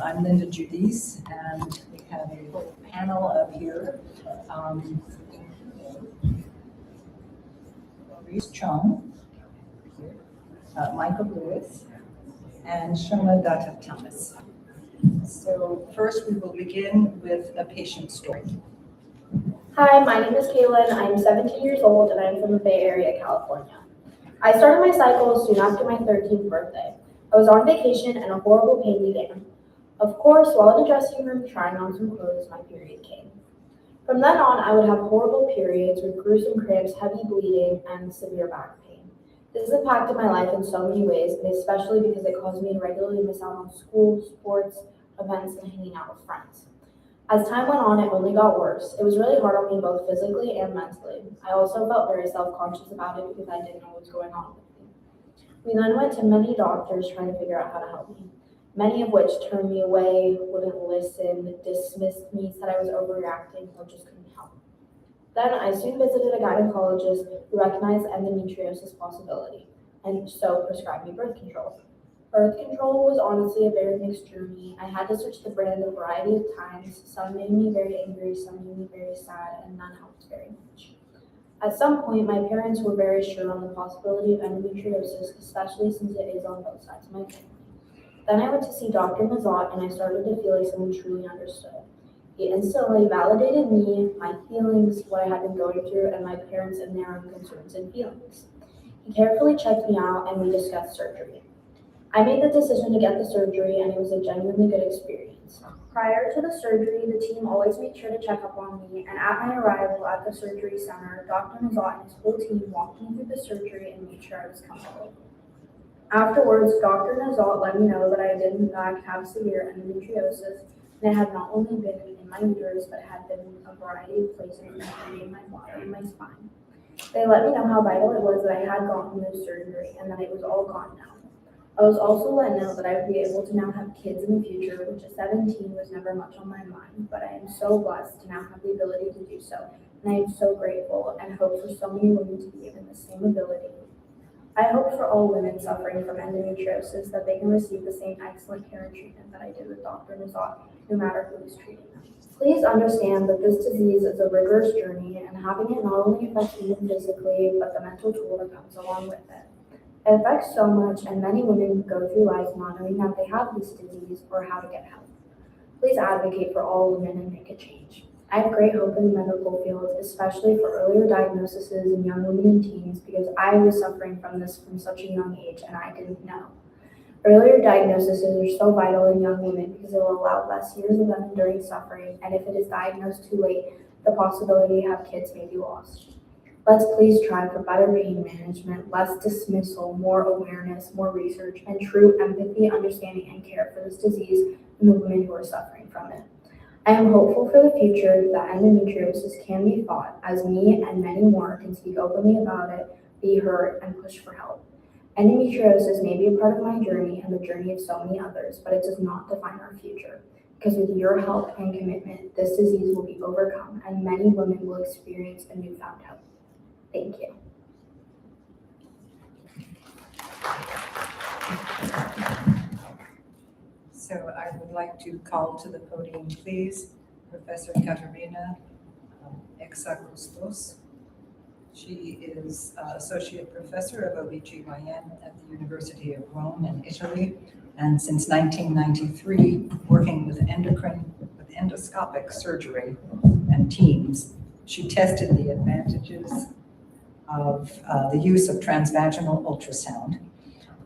I'm Linda Giudice, and we have a whole panel up here. Maurice Chung, Michael Lewis, and Shoma Datta-Thomas. So first we will begin with a patient story. Hi, my name is Kaylin. I'm 17 years old and I'm from the Bay Area, California. I started my cycle soon after my 13th birthday. I was on vacation and a horrible pain began. Of course, while in the dressing room trying on some clothes, my period came. From then on, I would have horrible periods with gruesome cramps, heavy bleeding, and severe back pain. This has impacted my life in so many ways, and especially because it caused me to regularly miss out on school, sports, events, and hanging out with friends. As time went on, it only got worse. It was really hard on me both physically and mentally. I also felt very self-conscious about it because I didn't know what was going on with me. We then went to many doctors trying to figure out how to help me, many of which turned me away, wouldn't listen, dismissed me, said I was overreacting, or just couldn't help. Then I soon visited a gynecologist who recognized endometriosis possibility, and so prescribed me birth control. Birth control was honestly a very mixed journey. I had to switch the brand a variety of times. Some made me very angry, some made me very sad, and none helped very much. At some point, my parents were very sure on the possibility of endometriosis, especially since it is on both sides of my family. Then I went to see Dr. Mazat, and I started to feel like someone truly understood. He instantly validated me, my feelings, what I had been going through, and my parents and their own concerns and feelings. He carefully checked me out, and we discussed surgery. I made the decision to get the surgery, and it was a genuinely good experience. Prior to the surgery, the team always made sure to check up on me, and at my arrival at the surgery center, Dr. Mazat and his whole team walked me through the surgery and made sure I was comfortable. Afterwards, Dr. Mazat let me know that I did in fact have severe endometriosis, and it had not only been in my uterus, but had been in a variety of places, including my body and my spine. They let me know how vital it was that I had gotten this surgery, and that it was all gone now. I was also let know that I would be able to now have kids in the future, which at 17 was never much on my mind, but I am so blessed to now have the ability to do so, and I am so grateful and hope for so many women to be given the same ability. I hope for all women suffering from endometriosis that they can receive the same excellent care and treatment that I did with Dr. Mazat, no matter who is treating them. Please understand that this disease is a rigorous journey, and having it not only affects you physically, but the mental toll that comes along with it. It affects so much, and many women go through life not knowing that they have this disease or how to get help. Please advocate for all women and make a change. I have great hope in the medical field, especially for earlier diagnoses in young women and teens, because I was suffering from this from such a young age and I didn't know. Earlier diagnoses are so vital in young women because it will allow less years of them enduring suffering, and if it is diagnosed too late, the possibility to have kids may be lost. Let's please try for better pain management, less dismissal, more awareness, more research, and true empathy, understanding, and care for this disease in the women who are suffering from it. I am hopeful for the future that endometriosis can be fought, as me and many more can speak openly about it, be heard, and push for help. Endometriosis may be a part of my journey and the journey of so many others, but it does not define our future. Because with your help and commitment, this disease will be overcome, and many women will experience a newfound hope. Thank you. So I would like to call to the podium, please, Professor Caterina Exacoustos. She is Associate Professor of OBGYN at the University of Rome in Italy, and since 1993, working with endoscopic surgery and teams. She tested the advantages of the use of transvaginal ultrasound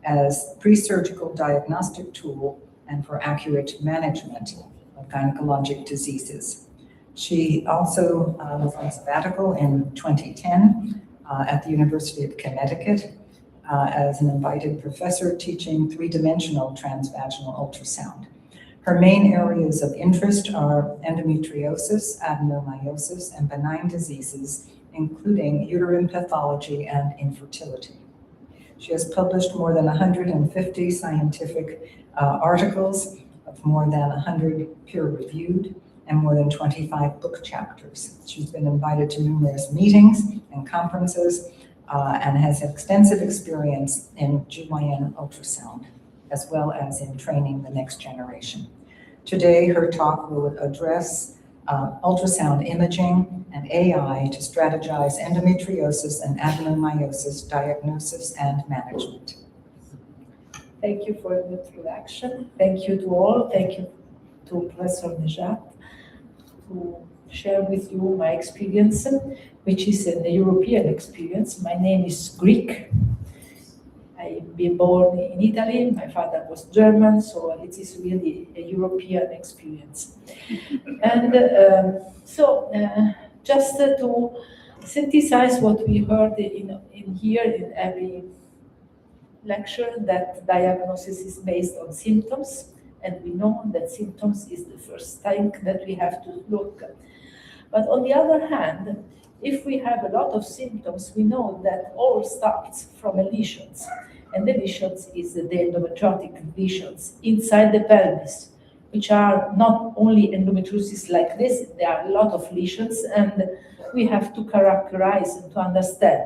as pre-surgical diagnostic tool and for accurate management of gynecologic diseases. She also was on sabbatical in 2010 at the University of Connecticut as an invited professor teaching three-dimensional transvaginal ultrasound. Her main areas of interest are endometriosis, adenomyosis, and benign diseases, including uterine pathology and infertility. She has published more than 150 scientific articles, of more than 100 peer-reviewed, and more than 25 book chapters. She's been invited to numerous meetings and conferences and has extensive experience in GYN ultrasound, as well as in training the next generation. Today, her talk will address ultrasound imaging and AI to strategize endometriosis and adenomyosis diagnosis and management. Thank you for the introduction. Thank you to all. Thank you to Professor Cihat to share with you my experience, which is an European experience. My name is Greek. I've been born in Italy. My father was German, so it is really a European experience. And just to synthesize what we heard in here in every lecture, that diagnosis is based on symptoms, and we know that symptoms is the first thing that we have to look at. But on the other hand, if we have a lot of symptoms, we know that all starts from lesions, and the lesions is the endometriotic lesions inside the pelvis, which are not only endometriosis like this, there are a lot of lesions, and we have to characterize and to understand.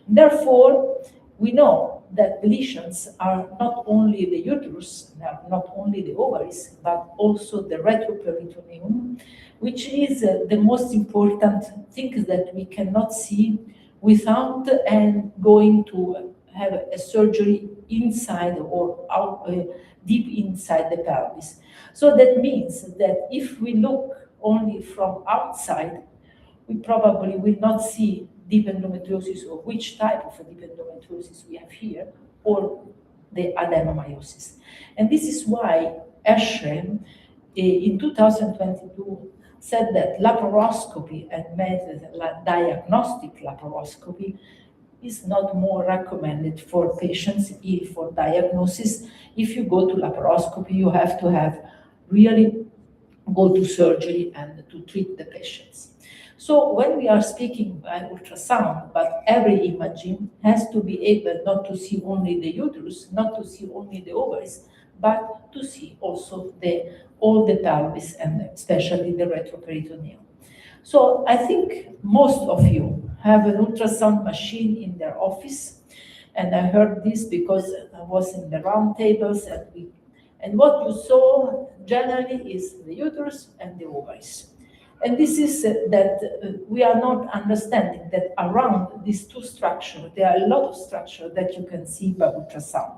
Therefore, we know that lesions are not only the uterus, not only the ovaries, but also the retroperitoneum, which is the most important thing that we cannot see without going to have a surgery inside or out, deep inside the pelvis. So that means that if we look only from outside, we probably will not see deep endometriosis, or which type of deep endometriosis we have here, or the adenomyosis. And this is why AGCES in 2022 said that laparoscopy and diagnostic laparoscopy is not more recommended for patients for diagnosis. If you go to laparoscopy, you have to have really go to surgery and to treat the patients. So when we are speaking by ultrasound, but every imaging has to be able not to see only the uterus, not to see only the ovaries, but to see also all the pelvis and especially the retroperitoneum. So I think most of you have an ultrasound machine in their office, and I heard this because I was in the round tables and what you saw generally is the uterus and the ovaries. And this is that we are not understanding that around these two structures, there are a lot of structures that you can see by ultrasound.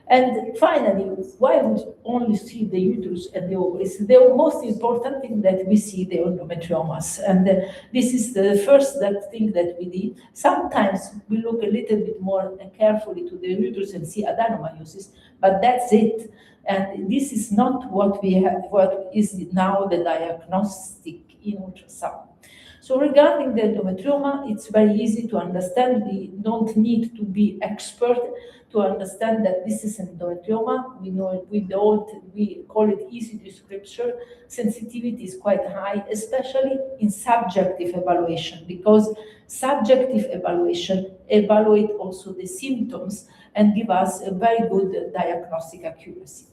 And finally, why we only see the uterus and the ovaries? The most important thing that we see the endometriomas. And this is the first thing that we did. Sometimes we look a little bit more carefully to the uterus and see adenomyosis, but that's it. And this is not what we have, what is now the diagnostic in ultrasound. So regarding the endometrioma, it's very easy to understand. We don't need to be expert to understand that this is endometrioma. We know it, we call it easy description. Sensitivity is quite high, especially in subjective evaluation, because subjective evaluation evaluate also the symptoms and give us a very good diagnostic accuracy.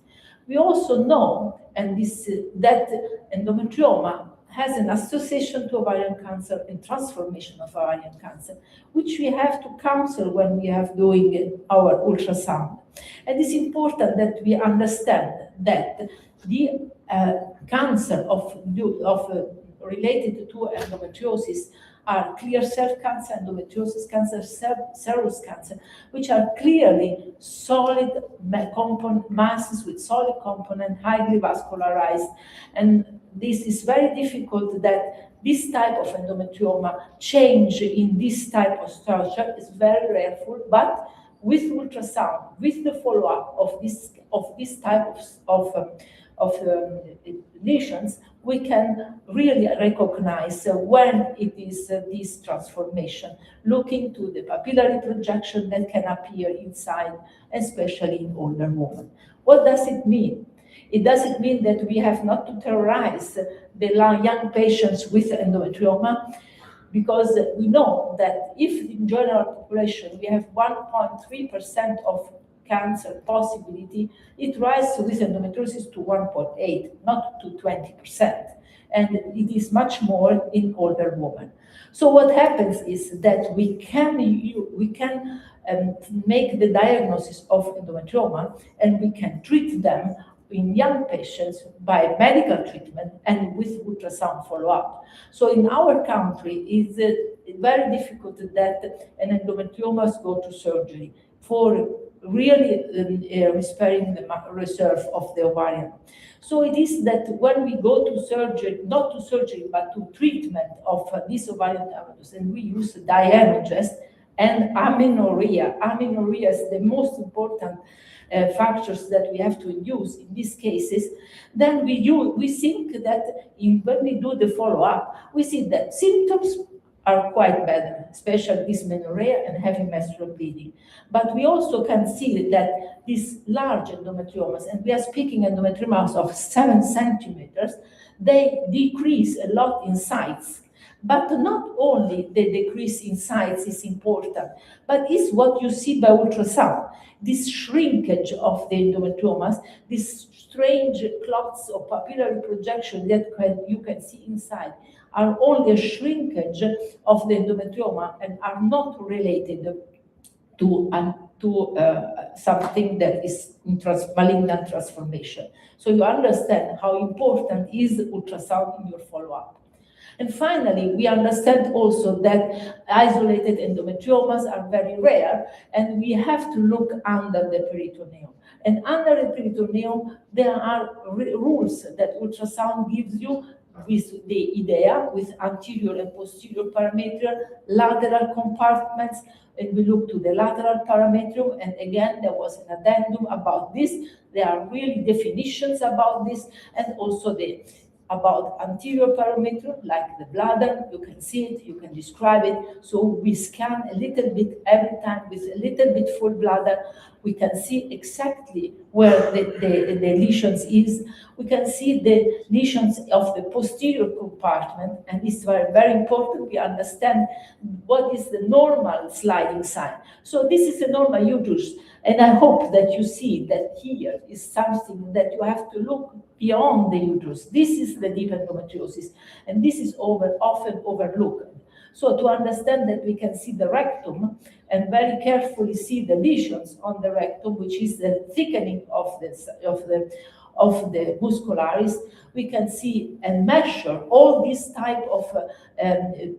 We also know, that endometrioma has an association to ovarian cancer and transformation of ovarian cancer, which we have to counsel when we are doing our ultrasound. And it's important that we understand that the cancer related to endometriosis are clear cell cancer, endometriosis cancer, serous cancer, which are clearly solid masses with solid component, highly vascularized. And this is very difficult that this type of endometrioma change in this type of structure is very rare, but with ultrasound, with the follow-up of this type of lesions, we can really recognize when it is this transformation, looking to the papillary projection that can appear inside, especially in older women. What does it mean? It doesn't mean that we have not to terrorize the young patients with endometrioma, because we know that if in general population we have 1.3% of cancer possibility, it rises with endometriosis to 1.8, not to 20%. And it is much more in older women. So what happens is that we can make the diagnosis of endometrioma, and we can treat them in young patients by medical treatment and with ultrasound follow-up. So in our country, it's very difficult that an endometriomas go to surgery for really repairing the reserve of the ovarian. So it is that when we go to surgery, not to surgery, but to treatment of this ovarian tumors, and we use Diagnostic and amenorrhea. Amenorrhea is the most important factors that we have to use in these cases. Then we think that when we do the follow-up, we see that symptoms are quite better, especially dysmenorrhea and heavy menstrual bleeding. But we also can see that these large endometriomas, and we are speaking endometriomas of 7 centimeters, they decrease a lot in size. But not only the decrease in size is important, but it's what you see by ultrasound. This shrinkage of the endometriomas, this strange clots or papillary projection that you can see inside, are only a shrinkage of the endometrioma and are not related to something that is malignant transformation. So you understand how important is ultrasound in your follow-up. And finally, we understand also that isolated endometriomas are very rare, and we have to look under the peritoneum. And under the peritoneum, there are rules that ultrasound gives you with the IDEA, with anterior and posterior parameter, lateral compartments, and we look to the lateral parametrium, and again, there was an addendum about this. There are really definitions about this, and also about anterior parameter, like the bladder. You can see it, you can describe it. So we scan a little bit every time with a little bit full bladder. We can see exactly where the lesions is. We can see the lesions of the posterior compartment, and it's very, very important. We understand what is the normal sliding sign. So this is a normal uterus, and I hope that you see that here is something that you have to look beyond the uterus. This is the deep endometriosis, and this is often overlooked. So to understand that we can see the rectum and very carefully see the lesions on the rectum, which is the thickening of the muscularis, we can see and measure all these type of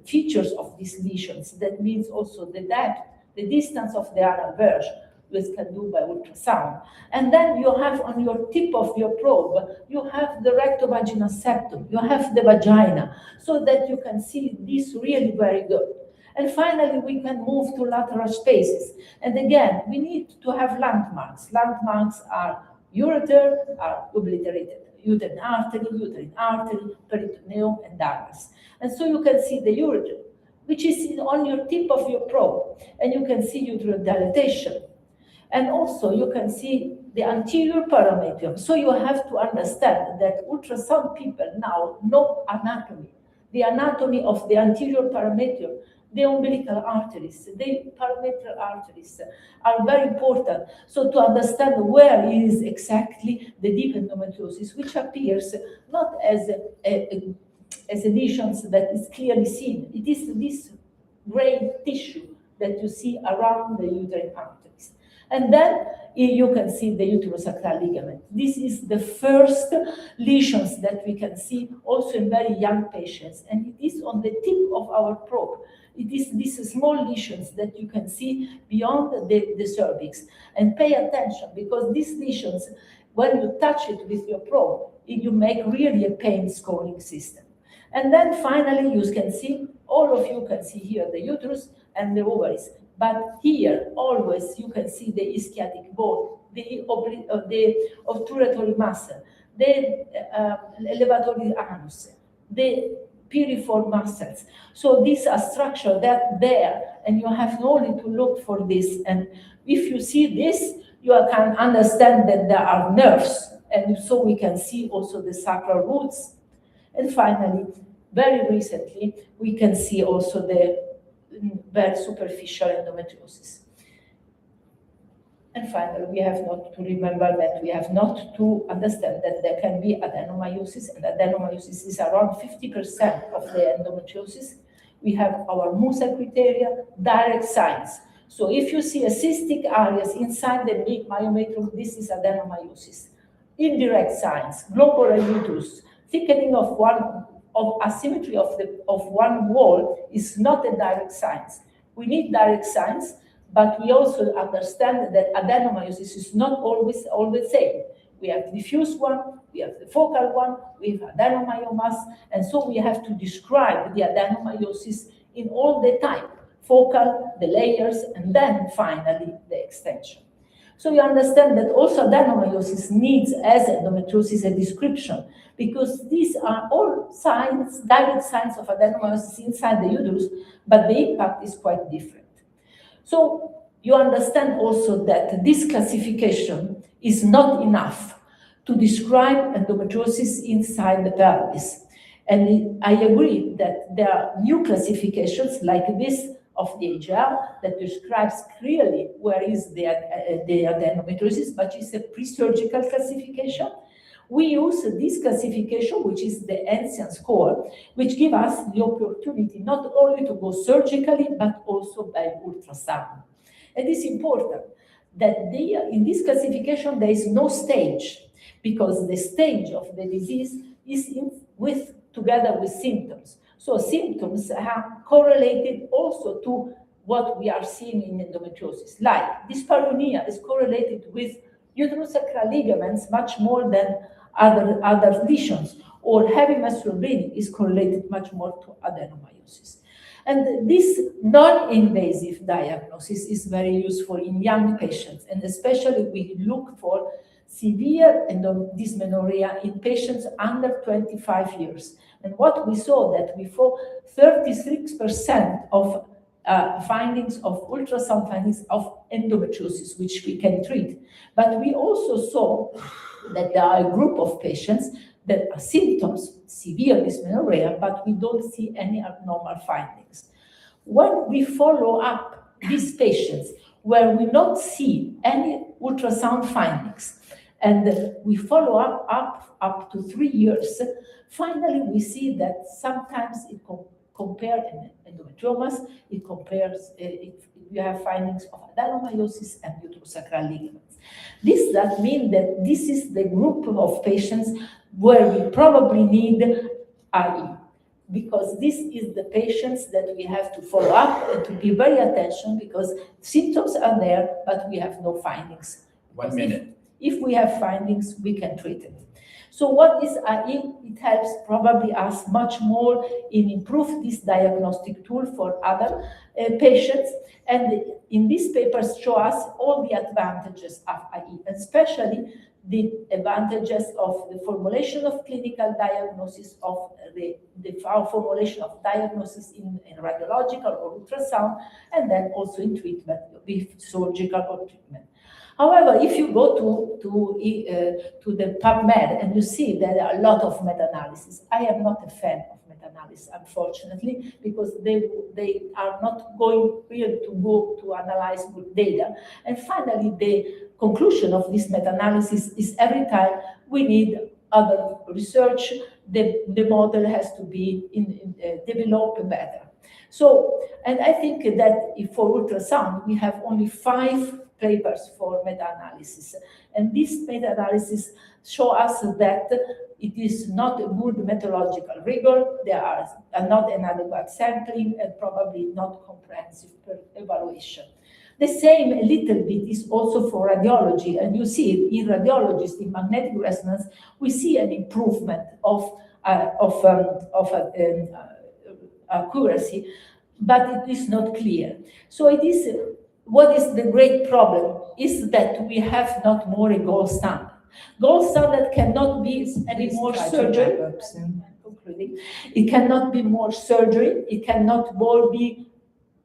features of these lesions. That means also the depth, the distance of the anal verge, which can do by ultrasound. And then you have on your tip of your probe, you have the rectovaginal septum, you have the vagina, so that you can see this really very good. And finally, we can move to lateral spaces. And again, we need to have landmarks. Landmarks are ureter, are obliterated, uterine artery, peritoneum, and anus. And so you can see the ureter, which is on your tip of your probe, and you can see uterine dilatation. And also you can see the anterior parametrium. So you have to understand that ultrasound people now know anatomy, the anatomy of the anterior parametrium, the umbilical arteries, the parametrial arteries are very important. So to understand where is exactly the deep endometriosis, which appears not as a lesions that is clearly seen. It is this gray tissue that you see around the uterine arteries. And then you can see the uterosacral ligament. This is the first lesions that we can see also in very young patients. And it is on the tip of our probe. It is these small lesions that you can see beyond the cervix. And pay attention, because these lesions, when you touch it with your probe, you make really a pain scoring system. And then finally, you can see, all of you can see here the uterus and the ovaries. But here, always, you can see the ischiatic bone, the obturatory muscle, the elevatory anus, the piriform muscles. So these are structures that there, and you have only to look for this. And if you see this, you can understand that there are nerves. And so we can see also the sacral roots. And finally, very recently, we can see also the very superficial endometriosis. And finally, we have not to remember that we have not to understand that there can be adenomyosis, and adenomyosis is around 50% of the endometriosis. We have our Musa criteria, direct signs. So if you see a cystic areas inside the big myometrium, this is adenomyosis. indirect signs, global uterus, thickening of asymmetry of one wall is not a direct signs. We need direct signs, but we also understand that adenomyosis is not always all the same. We have diffuse one, we have the focal one, we have adenomyomas, and so we have to describe the adenomyosis in all the type, focal, the layers, and then finally the extension. So you understand that also adenomyosis needs, as endometriosis, a description, because these are all signs, direct signs of adenomyosis inside the uterus, but the impact is quite different. So you understand also that this classification is not enough to describe endometriosis inside the pelvis. And I agree that there are new classifications like this of the AGL that describes clearly where is the adenomyosis, but it's a pre-surgical classification. We use this classification, which is the ancient score, which gives us the opportunity not only to go surgically, but also by ultrasound. And it's important that in this classification, there is no stage, because the stage of the disease is together with symptoms. So symptoms are correlated also to what we are seeing in endometriosis. Like dyspareunia is correlated with uterosacral ligaments much more than other lesions, or heavy menstrual bleeding is correlated much more to adenomyosis. And this non-invasive diagnosis is very useful in young patients, and especially we look for severe dysmenorrhea in patients under 25 years. And what we saw that we saw 36% of findings of ultrasound findings of endometriosis, which we can treat. But we also saw that there are a group of patients that are symptoms, severe dysmenorrhea, but we don't see any abnormal findings. When we follow up these patients where we don't see any ultrasound findings, and we follow up to 3 years, finally we see that sometimes it compares endometriomas, it compares, you have findings of adenomyosis and uterosacral ligaments. This does mean that this is the group of patients where we probably need IE, because this is the patients that we have to follow up and to be very attention, because symptoms are there, but we have no findings. 1 minute. If we have findings, we can treat it. So what is IE? It helps probably us much more in improve this diagnostic tool for other patients. And in these papers show us all the advantages of IE, especially the advantages of the formulation of clinical diagnosis, of the formulation of diagnosis in radiological or ultrasound, and then also in treatment with surgical or treatment. However, if you go to the PubMed and you see there are a lot of meta-analysis, I am not a fan of meta-analysis, unfortunately, because they are not going really to analyze good data. And finally, the conclusion of this meta-analysis is every time we need other research, the model has to be developed better. So, and I think that for ultrasound, we have only 5 papers for meta-analysis. And this meta-analysis show us that it is not a good methodological rigor, there are not inadequate sampling, and probably not comprehensive evaluation. The same a little bit is also for radiology, and you see in radiologists, in magnetic resonance, we see an improvement of accuracy, but it is not clear. So it is, what is the great problem is that we have not more a gold standard. Gold standard cannot be any more surgery. It cannot be more surgery. It cannot more be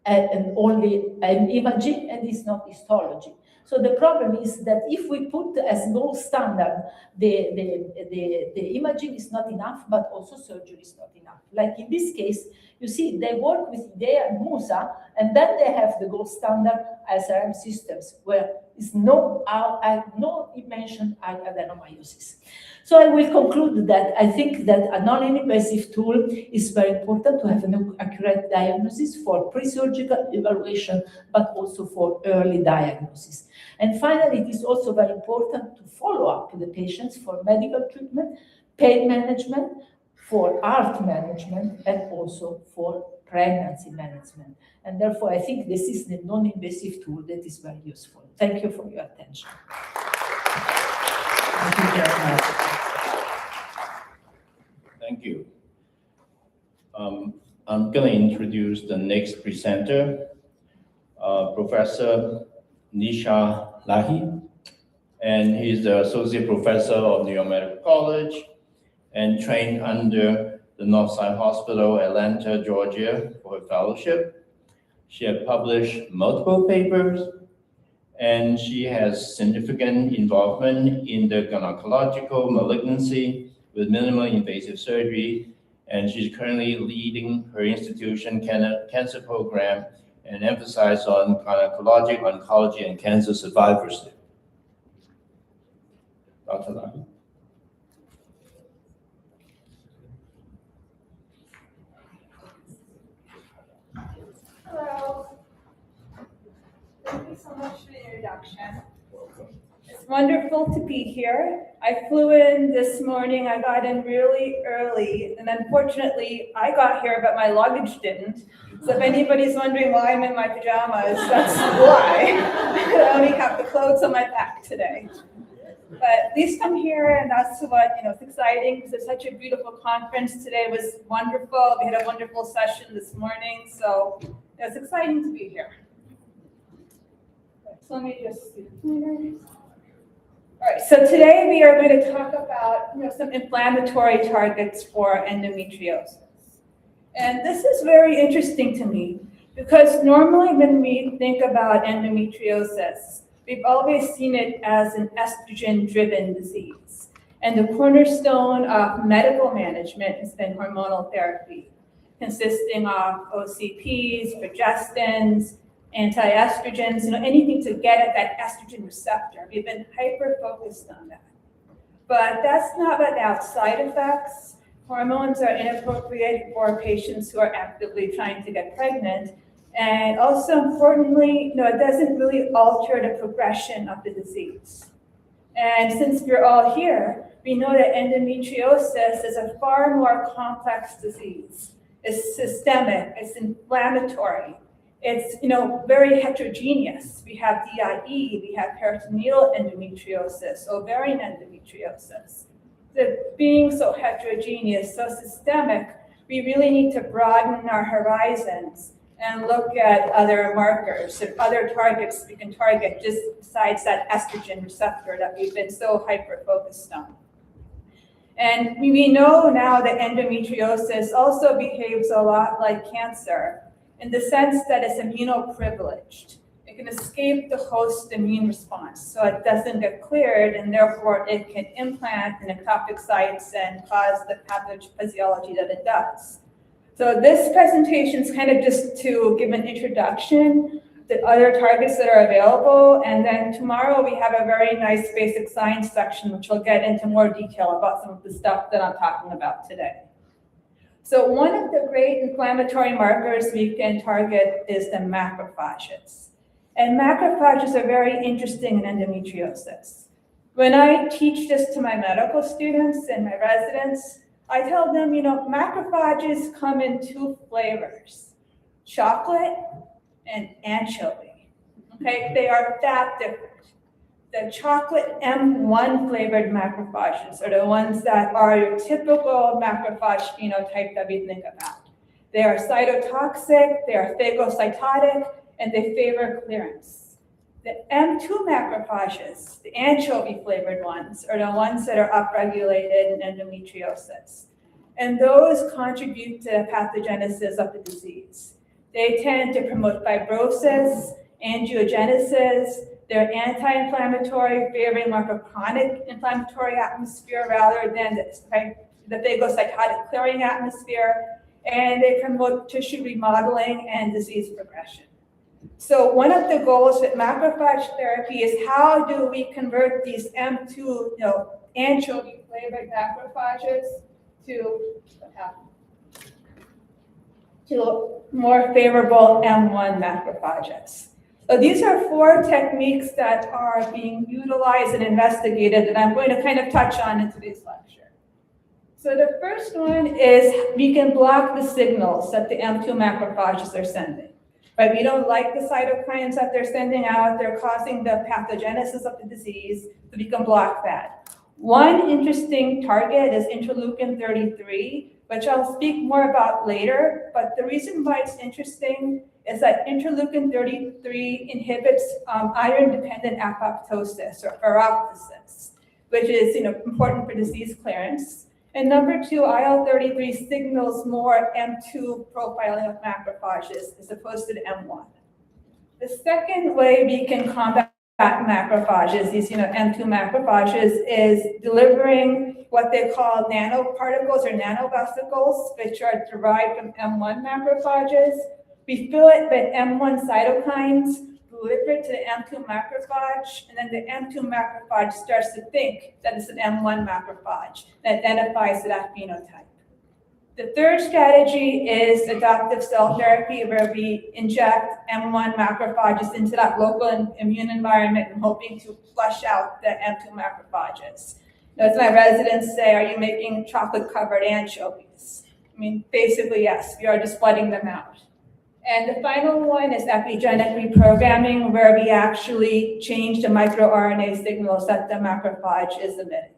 only imaging, and it's not histology. So the problem is that if we put as gold standard, the imaging is not enough, but also surgery is not enough. Like in this case, you see, they work with IDEA and MUSA, and then they have the gold standard SRM systems, where is no mention adenomyosis. So I will conclude that I think that a non-invasive tool is very important to have an accurate diagnosis for pre-surgical evaluation, but also for early diagnosis. And finally, it is also very important to follow up the patients for medical treatment, pain management, for heart management, and also for pregnancy management. And therefore, I think this is the non-invasive tool that is very useful. Thank you for your attention. Thank you very much. Thank you. I'm going to introduce the next presenter, Professor Nisha Lakhi, and he's the Associate Professor of New York Medical College and trained under the Northside Hospital, Atlanta, Georgia, for her fellowship. She has published multiple papers, and she has significant involvement in the gynecological malignancy with minimal invasive surgery, and she's currently leading her institution cancer program and emphasize on gynecologic oncology and cancer survivorship. Dr. Lakhi. Hello. Thank you so much for the introduction. It's wonderful to be here. I flew in this morning. I got in really early, and unfortunately, I got here, but my luggage didn't. So if anybody's wondering why I'm in my pajamas, that's why. I only have the clothes on my back today. But at least I'm here, and that's what, it's exciting because it's such a beautiful conference. Today was wonderful. We had a wonderful session this morning, so it's exciting to be here. So let me just see. All right, so today we are going to talk about some inflammatory targets for endometriosis. And this is very interesting to me because normally when we think about endometriosis, we've always seen it as an estrogen-driven disease. And the cornerstone of medical management has been hormonal therapy, consisting of OCPs, progestins, anti-estrogens, anything to get at that estrogen receptor. We've been hyper-focused on that. But that's not without side effects. Hormones are inappropriate for patients who are actively trying to get pregnant. And also importantly, it doesn't really alter the progression of the disease. And since we're all here, we know that endometriosis is a far more complex disease. It's systemic, it's inflammatory. It's very heterogeneous. We have DIE, we have peritoneal endometriosis, ovarian endometriosis. Being so heterogeneous, so systemic, we really need to broaden our horizons and look at other markers and other targets we can target just besides that estrogen receptor that we've been so hyper-focused on. And we know now that endometriosis also behaves a lot like cancer in the sense that it's immunoprivileged. It can escape the host immune response, so it doesn't get cleared, and therefore it can implant in ectopic sites and cause the pathophysiology that it does. So this presentation is kind of just to give an introduction to other targets that are available, and then tomorrow we have a very nice basic science section which will get into more detail about some of the stuff that I'm talking about today. So one of the great inflammatory markers we can target is the macrophages. And macrophages are very interesting in endometriosis. When I teach this to my medical students and my residents, I tell them, macrophages come in two flavors, chocolate and anchovy. Okay, they are that different. The chocolate M1 flavored macrophages are the ones that are your typical macrophage phenotype that we think about. They are cytotoxic, they are phagocytotic, and they favor clearance. The M2 macrophages, the anchovy flavored ones, are the ones that are upregulated in endometriosis. And those contribute to pathogenesis of the disease. They tend to promote fibrosis, angiogenesis. They're anti-inflammatory, favoring more of a chronic inflammatory atmosphere rather than the phagocytotic clearing atmosphere. And they promote tissue remodeling and disease progression. So one of the goals with macrophage therapy is how do we convert these M2, anchovy flavored macrophages to more favorable M1 macrophages. So these are 4 techniques that are being utilized and investigated that I'm going to kind of touch on in today's lecture. So the first one is we can block the signals that the M2 macrophages are sending. Right? We don't like the cytokines that they're sending out. They're causing the pathogenesis of the disease, so we can block that. One interesting target is interleukin 33, which I'll speak more about later. But the reason why it's interesting is that interleukin 33 inhibits iron-dependent apoptosis or ferroptosis, which is important for disease clearance. And number 2, IL-33 signals more M2 profiling of macrophages as opposed to the M1. The second way we can combat macrophages, these M2 macrophages, is delivering what they call nanoparticles or nanovesicles, which are derived from M1 macrophages. We fill it with M1 cytokines, deliver it to the M2 macrophage, and then the M2 macrophage starts to think that it's an M1 macrophage that identifies that phenotype. The third strategy is adaptive cell therapy, where we inject M1 macrophages into that local immune environment and hoping to flush out the M2 macrophages. As my residents say, are you making chocolate-covered anchovies? I mean, basically, yes, we are just flooding them out. And the final one is epigenetic reprogramming, where we actually change the microRNA signals that the macrophage is emitting.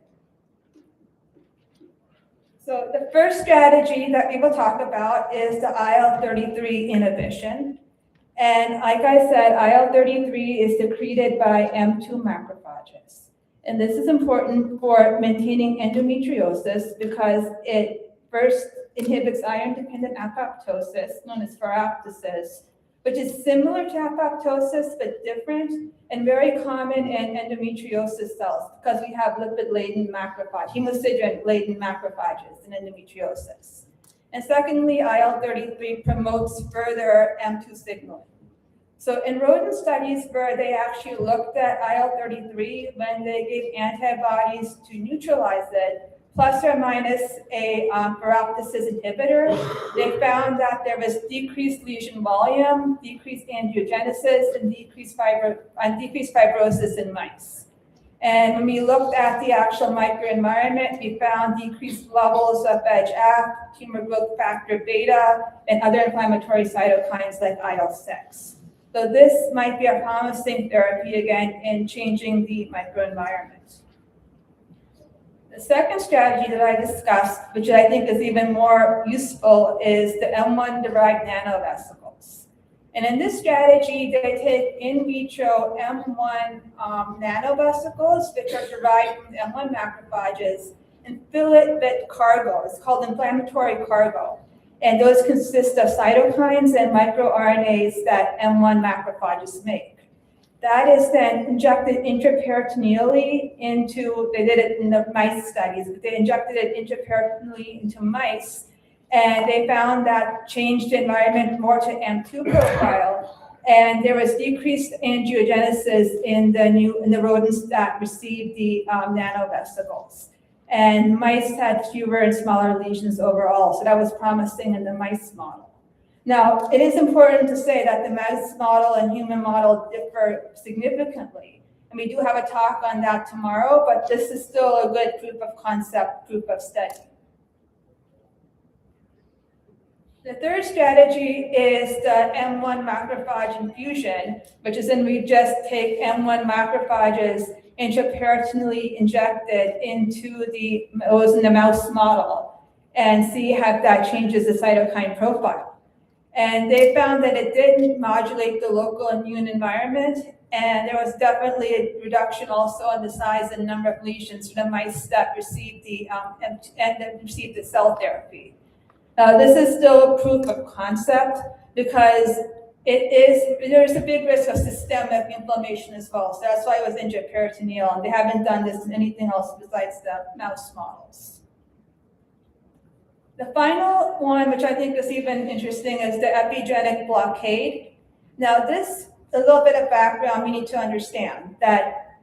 So the first strategy that we will talk about is the IL-33 inhibition. And like I said, IL-33 is secreted by M2 macrophages. And this is important for maintaining endometriosis because it first inhibits iron-dependent apoptosis, known as ferroptosis, which is similar to apoptosis but different and very common in endometriosis cells because we have lipid-laden macrophage, hemosiderin-laden macrophages in endometriosis. And secondly, IL-33 promotes further M2 signaling. So in rodent studies where they actually looked at IL-33 when they gave antibodies to neutralize it, plus or minus a ferroptosis inhibitor, they found that there was decreased lesion volume, decreased angiogenesis, and decreased fibrosis in mice. And when we looked at the actual microenvironment, we found decreased levels of VEGF, tumor growth factor beta, and other inflammatory cytokines like IL-6. So this might be a promising therapy again in changing the microenvironment. The second strategy that I discussed, which I think is even more useful, is the M1-derived nanovesicles. And in this strategy, they take in vitro M1 nanovesicles, which are derived from the M1 macrophages, and fill it with cargo. It's called inflammatory cargo. And those consist of cytokines and microRNAs that M1 macrophages make. That is then injected intraperitoneally into, they did it in the mice studies, but they injected it intraperitoneally into mice, and they found that changed the environment more to M2 profile, and there was decreased angiogenesis in the rodents that received the nanovesicles. And mice had fewer and smaller lesions overall, so that was promising in the mice model. Now, it is important to say that the mouse model and human model differ significantly. And we do have a talk on that tomorrow, but this is still a good proof of concept, proof of study. The third strategy is the M1 macrophage infusion, which is when we just take M1 macrophages intraperitoneally injected into the mouse model and see how that changes the cytokine profile. And they found that it did modulate the local immune environment, and there was definitely a reduction also in the size and number of lesions for the mice that received the cell therapy. Now, this is still a proof of concept because there's a big risk of systemic inflammation as well. So that's why it was intraperitoneal, and they haven't done this in anything else besides the mouse models. The final one, which I think is even interesting, is the epigenetic blockade. Now this, a little bit of background we need to understand that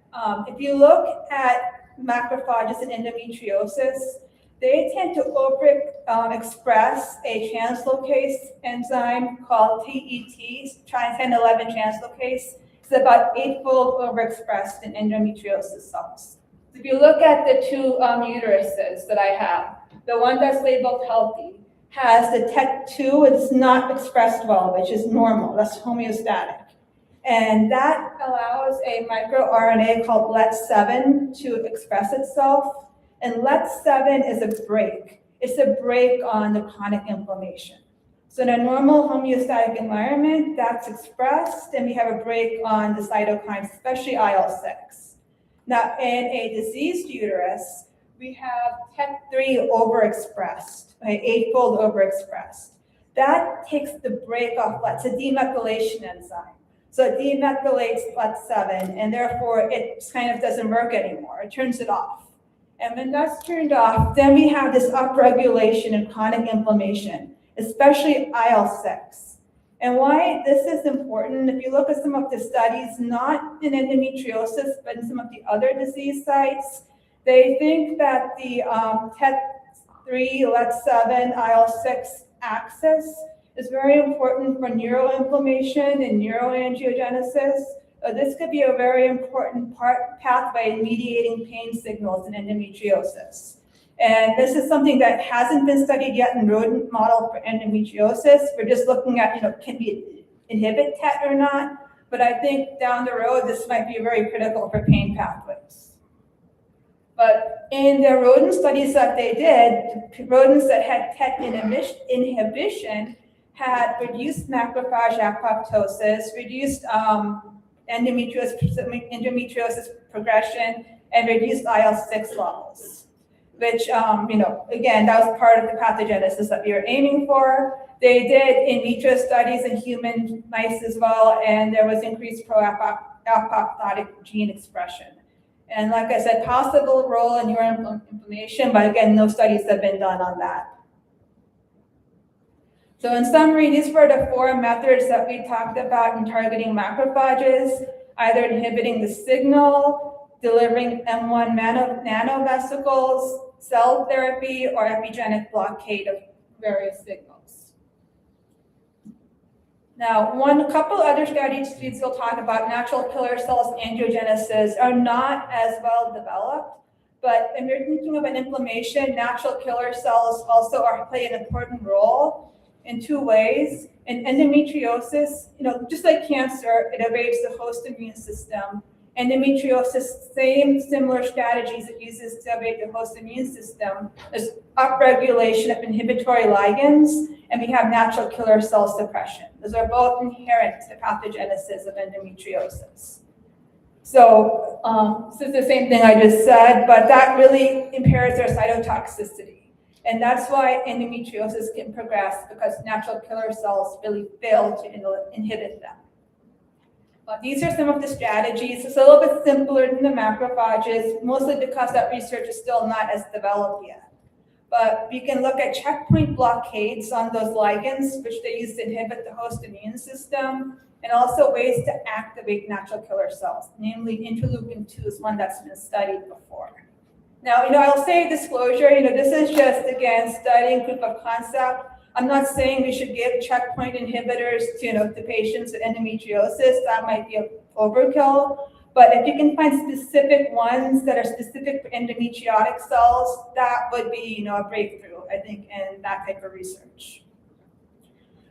if you look at macrophages in endometriosis, they tend to express a translocase enzyme called TET, trans-1011 translocase. It's about 8-fold overexpressed in endometriosis cells. So if you look at the two uteruses that I have, the one that's labeled healthy has the TET2, it's not expressed well, which is normal, that's homeostatic. And that allows a microRNA called LET7 to express itself. And LET7 is a brake. It's a brake on the chronic inflammation. So in a normal homeostatic environment, that's expressed, and we have a brake on the cytokines, especially IL-6. Now, in a diseased uterus, we have TET3 overexpressed, right, 8-fold overexpressed. That takes the brake off LET. It's a demethylation enzyme. So it demethylates LET7, and therefore it kind of doesn't work anymore. It turns it off. And when that's turned off, then we have this upregulation in chronic inflammation, especially IL-6. And why this is important, if you look at some of the studies, not in endometriosis, but in some of the other disease sites, they think that the TET3, LET7, IL-6 axis is very important for neuroinflammation and neuroangiogenesis. This could be a very important pathway in mediating pain signals in endometriosis. And this is something that hasn't been studied yet in rodent model for endometriosis. We're just looking at, can we inhibit TET or not? But I think down the road, this might be very critical for pain pathways. But in the rodent studies that they did, rodents that had TET inhibition had reduced macrophage apoptosis, reduced endometriosis progression, and reduced IL-6 levels, which, again, that was part of the pathogenesis that we were aiming for. They did in vitro studies in human mice as well, and there was increased pro-apoptotic gene expression. And like I said, possible role in neuroinflammation, but again, no studies have been done on that. So in summary, these were the 4 methods that we talked about in targeting macrophages, either inhibiting the signal, delivering M1 nanovesicles, cell therapy, or epigenetic blockade of various signals. Now, a couple other strategies we'll talk about, natural killer cells angiogenesis, are not as well developed, but when you're thinking of an inflammation, natural killer cells also play an important role in 2 ways. In endometriosis, just like cancer, it evades the host immune system. Endometriosis, similar strategies it uses to evade the host immune system. There's upregulation of inhibitory ligands, and we have natural killer cell suppression. Those are both inherent to pathogenesis of endometriosis. So this is the same thing I just said, but that really impairs their cytotoxicity. And that's why endometriosis can progress, because natural killer cells really fail to inhibit them. But these are some of the strategies. It's a little bit simpler than the macrophages, mostly because that research is still not as developed yet. But we can look at checkpoint blockades on those ligands, which they use to inhibit the host immune system, and also ways to activate natural killer cells, namely interleukin-2 is one that's been studied before. Now, I'll say disclosure, this is just, again, studying proof of concept. I'm not saying we should give checkpoint inhibitors to patients with endometriosis. That might be an overkill. But if you can find specific ones that are specific for endometriotic cells, that would be, a breakthrough, I think, in that type of research.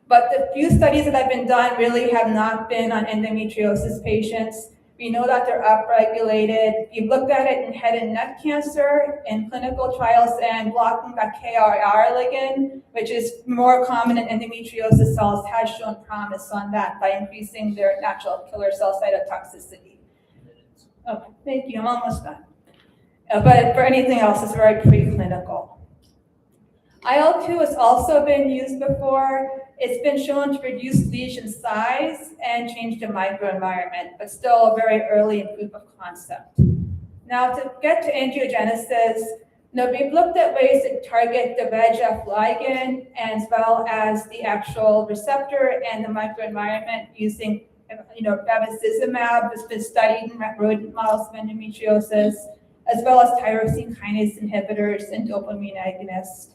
But the few studies that have been done really have not been on endometriosis patients. We know that they're upregulated. We've looked at it in head and neck cancer in clinical trials, and blocking that KRR ligand, which is more common in endometriosis cells, has shown promise on that by increasing their natural killer cell cytotoxicity. Okay, thank you. I'm almost done. But for anything else, it's very preclinical. IL-2 has also been used before. It's been shown to reduce lesion size and change the microenvironment, but still very early in proof of concept. Now, to get to angiogenesis, We've looked at ways to target the VEGF ligand as well as the actual receptor and the microenvironment using, bevacizumab has been studied in rodent models of endometriosis, as well as tyrosine kinase inhibitors and dopamine agonists.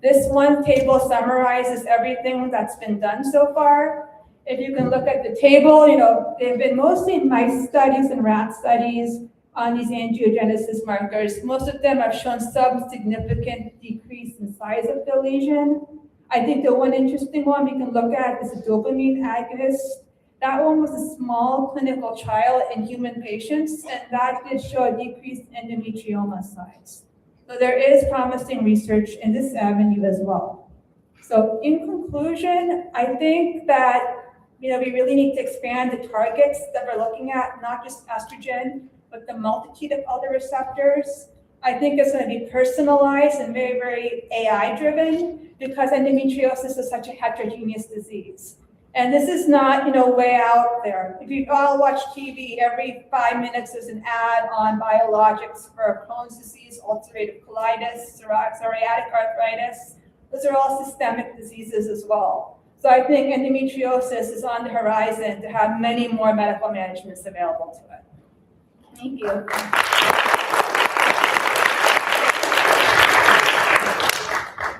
This one table summarizes everything that's been done so far. If you can look at the table, they've been mostly mice studies and rat studies on these angiogenesis markers. Most of them have shown some significant decrease in size of the lesion. I think the one interesting one we can look at is a dopamine agonist. That one was a small clinical trial in human patients, and that did show a decreased endometrioma size. So there is promising research in this avenue as well. So in conclusion, I think that we really need to expand the targets that we're looking at, not just estrogen, but the multitude of other receptors. I think it's going to be personalized and very, very AI-driven because endometriosis is such a heterogeneous disease. And this is not, way out there. If you all watch TV, every 5 minutes there's an ad on biologics for Crohn's disease, ulcerative colitis, psoriatic arthritis. Those are all systemic diseases as well. So I think endometriosis is on the horizon to have many more medical managements available to it. Thank you.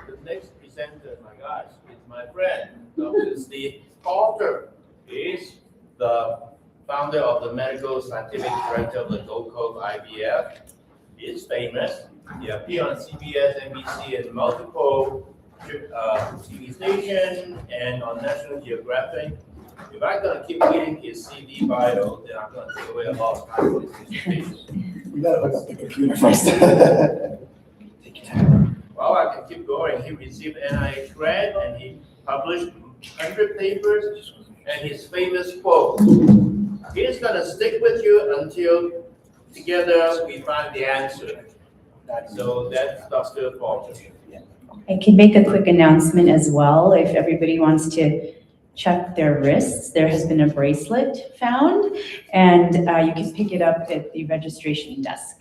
The next presenter, my gosh, is my friend, Dr. Steve Palter. He is the founder of the medical scientific director of the Gold Coast IVF. He is famous. He appeared on CBS, NBC, and multiple TV stations and on National Geographic. If I'm going to keep reading his CV bio, then I'm going to take away a lot of time with his presentation. We gotta hook up the computer first. Take your time. Well, I can keep going. He received NIH grant and he published 100 papers, and his famous quote, he's going to stick with you until together we find the answer. So that's Dr. Palter. I can make a quick announcement as well. If everybody wants to check their wrists, there has been a bracelet found, and you can pick it up at the registration desk.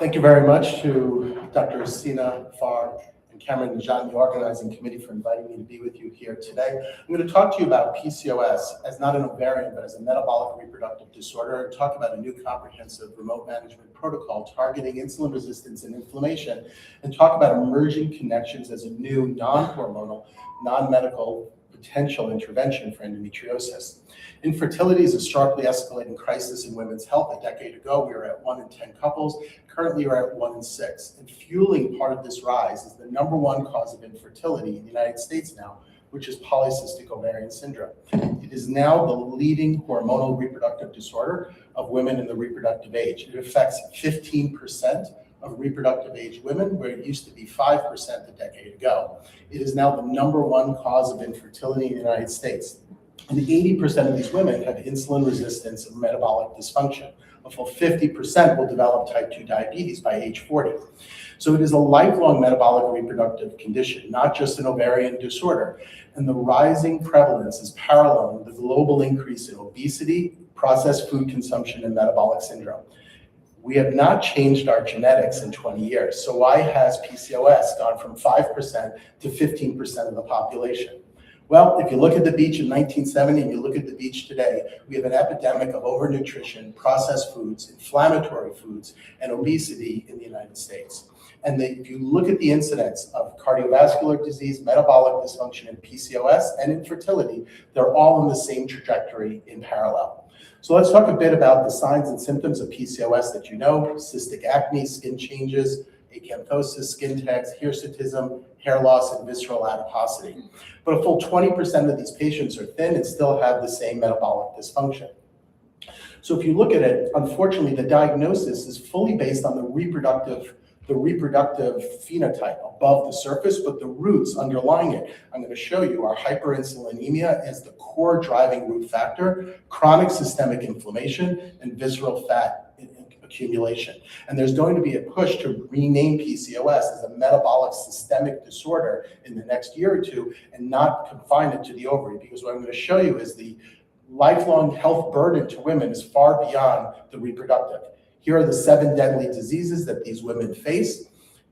Thank you very much to Dr. Sina Farr and Cameron Najat, the organizing committee, for inviting me to be with you here today. I'm going to talk to you about PCOS as not an ovarian, but as a metabolic reproductive disorder, and talk about a new comprehensive remote management protocol targeting insulin resistance and inflammation, and talk about emerging connections as a new non-hormonal, non-medical potential intervention for endometriosis. Infertility is a sharply escalating crisis in women's health. A decade ago, we were at 1 in 10 couples. Currently, we're at 1 in 6. And fueling part of this rise is the #1 cause of infertility in the United States now, which is polycystic ovarian syndrome. It is now the leading hormonal reproductive disorder of women in the reproductive age. It affects 15% of reproductive age women, where it used to be 5% a decade ago. It is now the #1 cause of infertility in the United States. And 80% of these women have insulin resistance and metabolic dysfunction. A full 50% will develop type 2 diabetes by age 40. So it is a lifelong metabolic reproductive condition, not just an ovarian disorder. And the rising prevalence is paralleling the global increase in obesity, processed food consumption, and metabolic syndrome. We have not changed our genetics in 20 years. So why has PCOS gone from 5% to 15% of the population? Well, if you look at the beach in 1970 and you look at the beach today, we have an epidemic of overnutrition, processed foods, inflammatory foods, and obesity in the United States. And if you look at the incidence of cardiovascular disease, metabolic dysfunction, and PCOS, and infertility, they're all in the same trajectory in parallel. So let's talk a bit about the signs and symptoms of PCOS that you know: cystic acne, skin changes, acanthosis, skin tags, hirsutism, hair loss, and visceral adiposity. But a full 20% of these patients are thin and still have the same metabolic dysfunction. So if you look at it, unfortunately, the diagnosis is fully based on the reproductive phenotype above the surface, but the roots underlying it, I'm going to show you, are hyperinsulinemia as the core driving root factor, chronic systemic inflammation, and visceral fat accumulation. And there's going to be a push to rename PCOS as a metabolic systemic disorder in the next year or two and not confine it to the ovary, because what I'm going to show you is the lifelong health burden to women is far beyond the reproductive. Here are the 7 deadly diseases that these women face: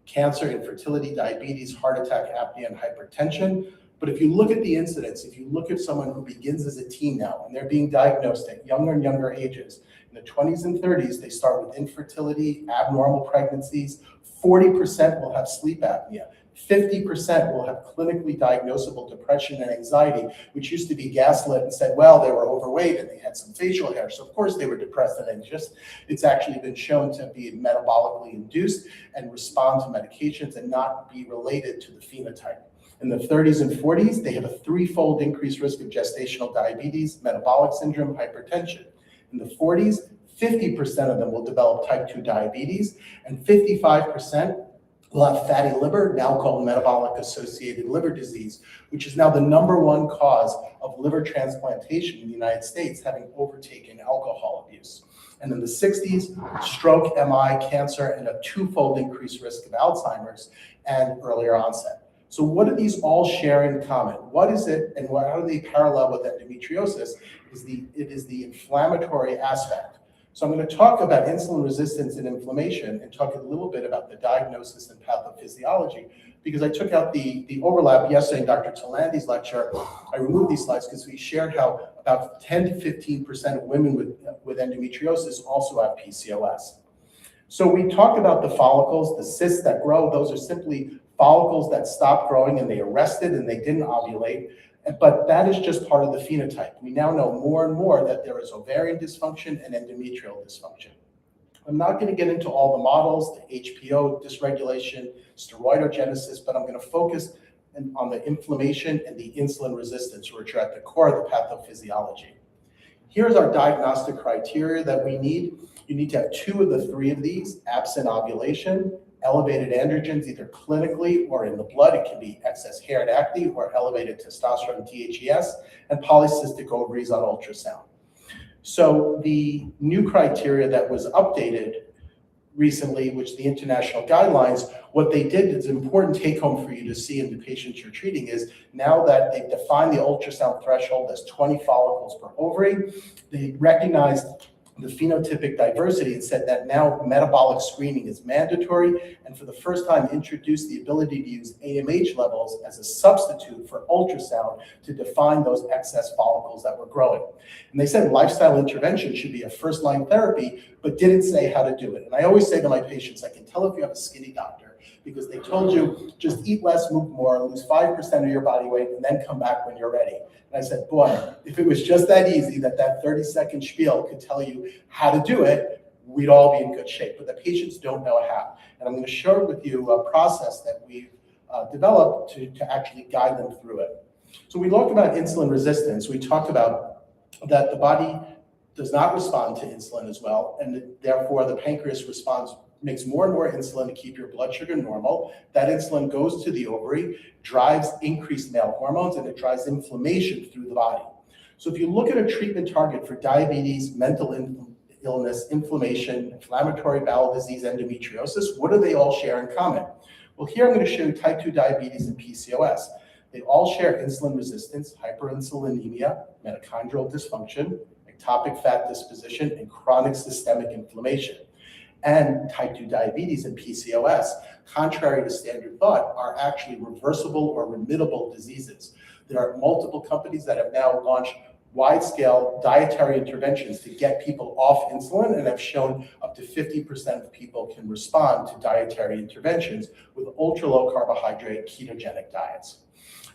cancer, infertility, diabetes, heart attack, apnea, and hypertension. But if you look at the incidence, if you look at someone who begins as a teen now, and they're being diagnosed at younger and younger ages, in the 20s and 30s, they start with infertility, abnormal pregnancies, 40% will have sleep apnea, 50% will have clinically diagnosable depression and anxiety, which used to be gaslit and said, well, they were overweight and they had some facial hair, so of course they were depressed and anxious. It's actually been shown to be metabolically induced and respond to medications and not be related to the phenotype. In the 30s and 40s, they have a 3-fold increased risk of gestational diabetes, metabolic syndrome, hypertension. In the 40s, 50% of them will develop type 2 diabetes, and 55% will have fatty liver, now called metabolic-associated liver disease, which is now the #1 cause of liver transplantation in the United States, having overtaken alcohol abuse. And in the 60s, stroke, MI, cancer, and a 2-fold increased risk of Alzheimer's and earlier onset. So what do these all share in common? What is it, and how do they parallel with endometriosis? It is the inflammatory aspect. So I'm going to talk about insulin resistance and inflammation and talk a little bit about the diagnosis and pathophysiology, because I took out the overlap yesterday in Dr. Talandi's lecture. I removed these slides because we shared how about 10 to 15% of women with endometriosis also have PCOS. So we talked about the follicles, the cysts that grow. Those are simply follicles that stopped growing and they arrested and they didn't ovulate. But that is just part of the phenotype. We now know more and more that there is ovarian dysfunction and endometrial dysfunction. I'm not going to get into all the models, the HPO dysregulation, steroidogenesis, but I'm going to focus on the inflammation and the insulin resistance, which are at the core of the pathophysiology. Here's our diagnostic criteria that we need. You need to have 2 of the 3 of these: absent ovulation, elevated androgens, either clinically or in the blood. It can be excess hair and acne or elevated testosterone, DHES, and polycystic ovaries on ultrasound. So the new criteria that was updated recently, which the international guidelines, what they did is an important take home for you to see in the patients you're treating is now that they've defined the ultrasound threshold as 20 follicles per ovary, they recognized the phenotypic diversity and said that now metabolic screening is mandatory, and for the first time introduced the ability to use AMH levels as a substitute for ultrasound to define those excess follicles that were growing. And they said lifestyle intervention should be a first-line therapy, but didn't say how to do it. And I always say to my patients, I can tell if you have a skinny doctor, because they told you just eat less, move more, lose 5% of your body weight, and then come back when you're ready. And I said, boy, if it was just that easy that 30-second spiel could tell you how to do it, we'd all be in good shape. But the patients don't know how. And I'm going to share with you a process that we've developed to actually guide them through it. So we talked about insulin resistance. We talked about that the body does not respond to insulin as well, and therefore the pancreas makes more and more insulin to keep your blood sugar normal. That insulin goes to the ovary, drives increased male hormones, and it drives inflammation through the body. So if you look at a treatment target for diabetes, mental illness, inflammation, inflammatory bowel disease, endometriosis, what do they all share in common? Well, here I'm going to show you type 2 diabetes and PCOS. They all share insulin resistance, hyperinsulinemia, mitochondrial dysfunction, ectopic fat disposition, and chronic systemic inflammation. And type 2 diabetes and PCOS, contrary to standard thought, are actually reversible or remittable diseases. There are multiple companies that have now launched wide-scale dietary interventions to get people off insulin and have shown up to 50% of people can respond to dietary interventions with ultra-low carbohydrate ketogenic diets.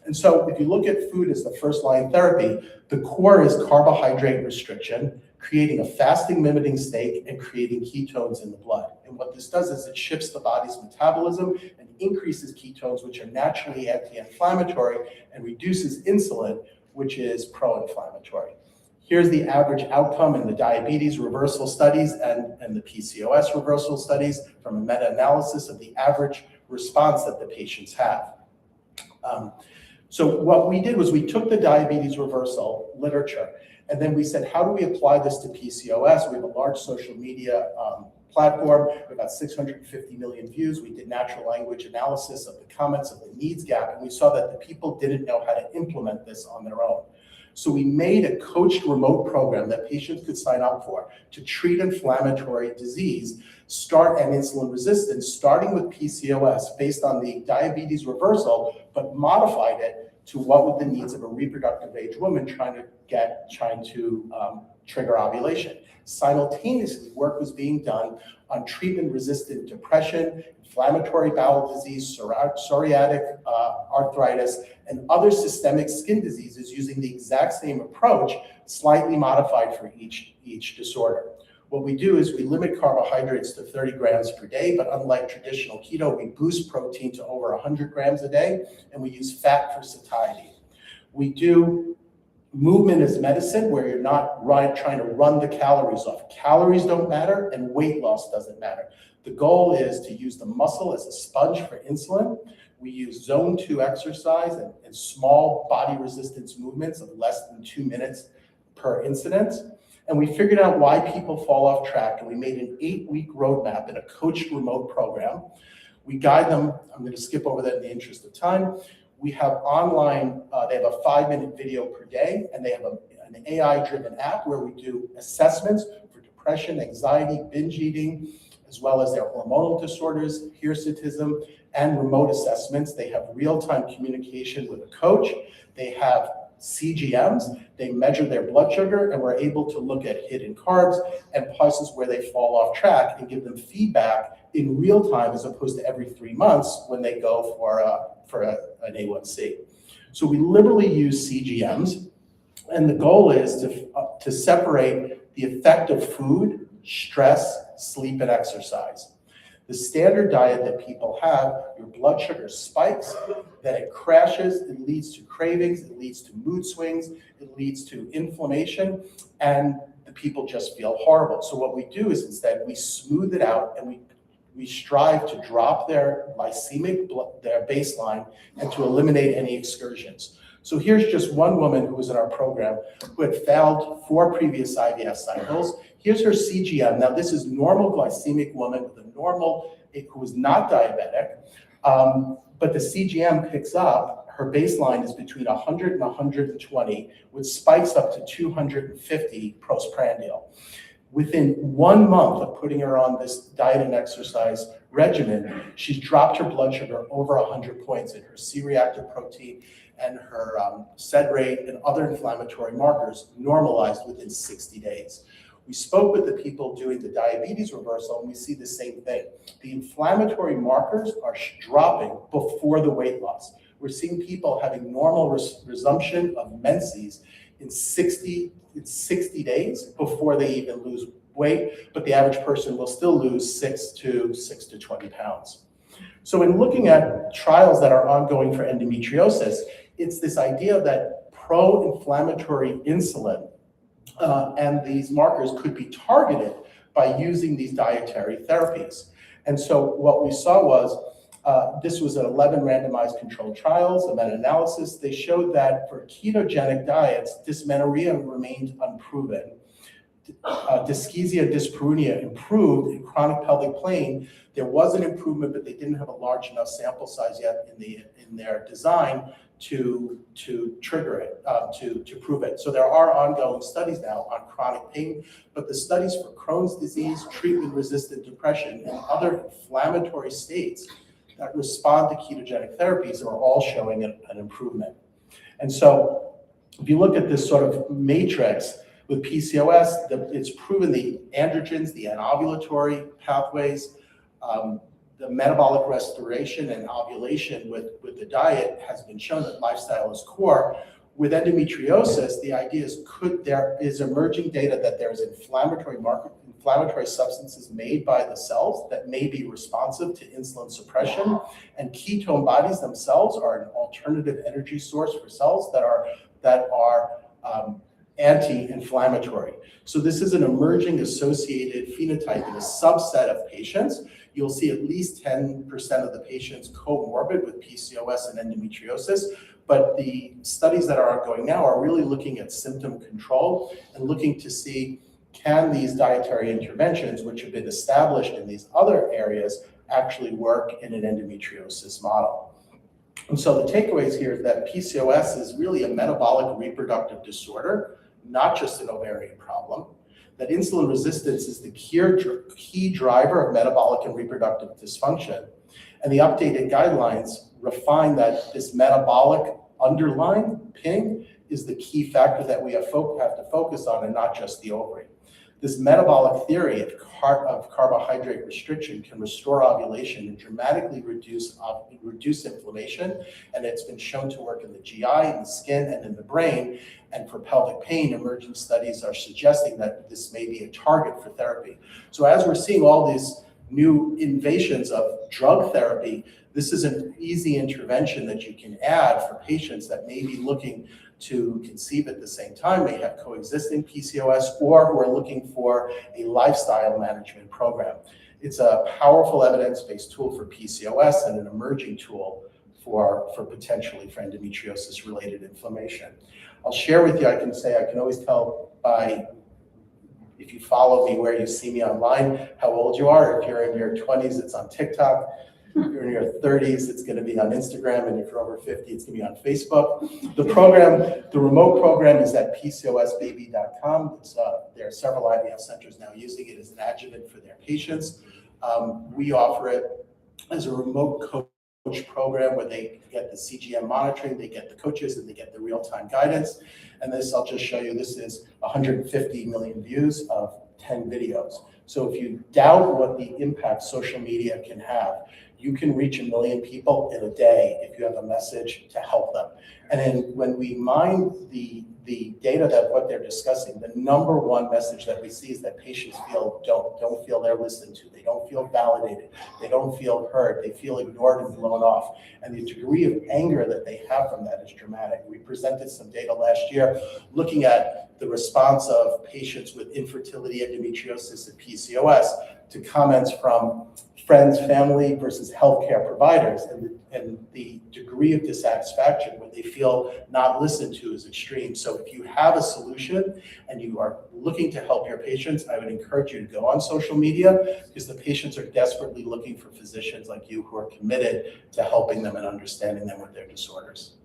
And so if you look at food as the first-line therapy, the core is carbohydrate restriction, creating a fasting mimicking state and creating ketones in the blood. And And what this does is it shifts the body's metabolism and increases ketones, which are naturally anti-inflammatory, and reduces insulin, which is pro-inflammatory. Here's the average outcome in the diabetes reversal studies and the PCOS reversal studies from a meta-analysis of the average response that the patients have. So what we did was we took the diabetes reversal literature, and then we said, how do we apply this to PCOS? We have a large social media platform with about 650 million views. We did natural language analysis of the comments of the needs gap, and we saw that the people didn't know how to implement this on their own. So we made a coached remote program that patients could sign up for to treat inflammatory disease, and insulin resistance, starting with PCOS based on the diabetes reversal, but modified it to what would the needs of a reproductive age woman trying to trigger ovulation. Simultaneously, work was being done on treatment-resistant depression, inflammatory bowel disease, psoriatic arthritis, and other systemic skin diseases using the exact same approach, slightly modified for each disorder. What we do is we limit carbohydrates to 30 grams per day, but unlike traditional keto, we boost protein to over 100 grams a day, and we use fat for satiety. We do movement as medicine, where you're not trying to run the calories off. Calories don't matter, and weight loss doesn't matter. The goal is to use the muscle as a sponge for insulin. We use zone 2 exercise and small body resistance movements of less than 2 minutes per incidence. And we figured out why people fall off track, and we made an 8-week roadmap in a coached remote program. We guide them. I'm going to skip over that in the interest of time. We have online, they have a 5-minute video per day, and they have an AI-driven app where we do assessments for depression, anxiety, binge eating, as well as their hormonal disorders, hirsutism, and remote assessments. They have real-time communication with a coach. They have CGMs. They measure their blood sugar, and we're able to look at hidden carbs and places where they fall off track and give them feedback in real time, as opposed to every 3 months when they go for an A1C. So we liberally use CGMs, and the goal is to separate the effect of food, stress, sleep, and exercise. The standard diet that people have, your blood sugar spikes, then it crashes, it leads to cravings, it leads to mood swings, it leads to inflammation, and the people just feel horrible. So what we do is instead we smooth it out, and we strive to drop their their baseline, and to eliminate any excursions. So here's just one woman who was in our program who had failed 4 previous IVF cycles. Here's her CGM. Now this is normal glycemic woman with a normal, who is not diabetic, but the CGM picks up, her baseline is between 100 and 120, with spikes up to 250 postprandial. Within 1 month of putting her on this diet and exercise regimen, she's dropped her blood sugar over 100 points, in her C-reactive protein and her SED rate and other inflammatory markers normalized within 60 days. We spoke with the people doing the diabetes reversal, and we see the same thing. The inflammatory markers are dropping before the weight loss. We're seeing people having normal resumption of menses in 60 days before they even lose weight, but the average person will still lose 6 to 20 pounds. So in looking at trials that are ongoing for endometriosis, it's this idea that pro-inflammatory insulin and these markers could be targeted by using these dietary therapies. And so what we saw was, this was an 11 randomized controlled trials, a meta-analysis. They showed that for ketogenic diets, dysmenorrhea remained unproven. Dyschezia, dyspareunia improved in chronic pelvic pain. There was an improvement, but they didn't have a large enough sample size yet in their design to trigger it, to prove it. So there are ongoing studies now on chronic pain, but the studies for Crohn's disease, treatment-resistant depression, and other inflammatory states that respond to ketogenic therapies are all showing an improvement. And so if you look at this sort of matrix with PCOS, it's proven the androgens, the anovulatory pathways, the metabolic restoration and ovulation with the diet has been shown that lifestyle is core. With endometriosis, the idea is there is emerging data that there is inflammatory inflammatory substances made by the cells that may be responsive to insulin suppression, and ketone bodies themselves are an alternative energy source for cells that are anti-inflammatory. So this is an emerging associated phenotype in a subset of patients. You'll see at least 10% of the patients comorbid with PCOS and endometriosis, but the studies that are ongoing now are really looking at symptom control and looking to see, can these dietary interventions, which have been established in these other areas, actually work in an endometriosis model? And so the takeaways here is that PCOS is really a metabolic reproductive disorder, not just an ovarian problem, that insulin resistance is the key driver of metabolic and reproductive dysfunction. And the updated guidelines refine that this metabolic underlying ping is the key factor that we have to focus on, and not just the ovary. This metabolic theory of carbohydrate restriction can restore ovulation and dramatically reduce inflammation, and it's been shown to work in the GI, in the skin, and in the brain. And for pelvic pain, emerging studies are suggesting that this may be a target for therapy. So as we're seeing all these new innovations of drug therapy, this is an easy intervention that you can add for patients that may be looking to conceive at the same time, may have coexisting PCOS, or who are looking for a lifestyle management program. It's a powerful evidence-based tool for PCOS and an emerging tool for potentially for endometriosis-related inflammation. I'll share with you, I can always tell by, if you follow me, where you see me online, how old you are. If you're in your 20s, it's on TikTok. If you're in your 30s, it's going to be on Instagram, and if you're over 50, it's going to be on Facebook. The remote program is at PCOSbaby.com. There are several IVF centers now using it as an adjuvant for their patients. We offer it as a remote coach program where they get the CGM monitoring, they get the coaches, and they get the real-time guidance. And this, I'll just show you, this is 150 million views of 10 videos. So if you doubt what the impact social media can have, you can reach 1 million people in a day if you have a message to help them. And then when we mine the data that what they're discussing, the number one message that we see is that patients don't feel they're listened to, they don't feel validated, they don't feel heard, they feel ignored and blown off. And the degree of anger that they have from that is dramatic. We presented some data last year looking at the response of patients with infertility, endometriosis, and PCOS to comments from friends, family versus healthcare providers, and the degree of dissatisfaction when they feel not listened to is extreme. So if you have a solution and you are looking to help your patients, I would encourage you to go on social media, because the patients are desperately looking for physicians like you who are committed to helping them and understanding them with their disorders.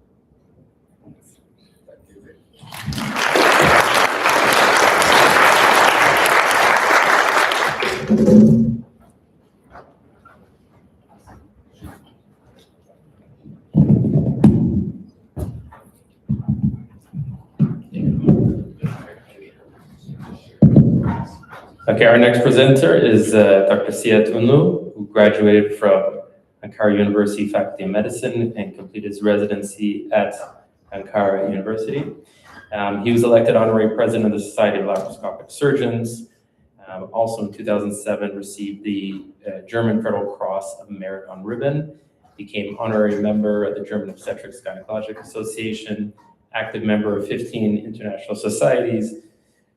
Okay, our next presenter is Dr. Cihat Unlu, who graduated from Ankara University Faculty of Medicine and completed his residency at Ankara University. He was elected honorary president of the Society of Laparoscopic Surgeons. Also in 2007, received the German Federal Cross of Merit on Ribbon, became honorary member of the German Obstetrics Gynecologic Association, active member of 15 international societies,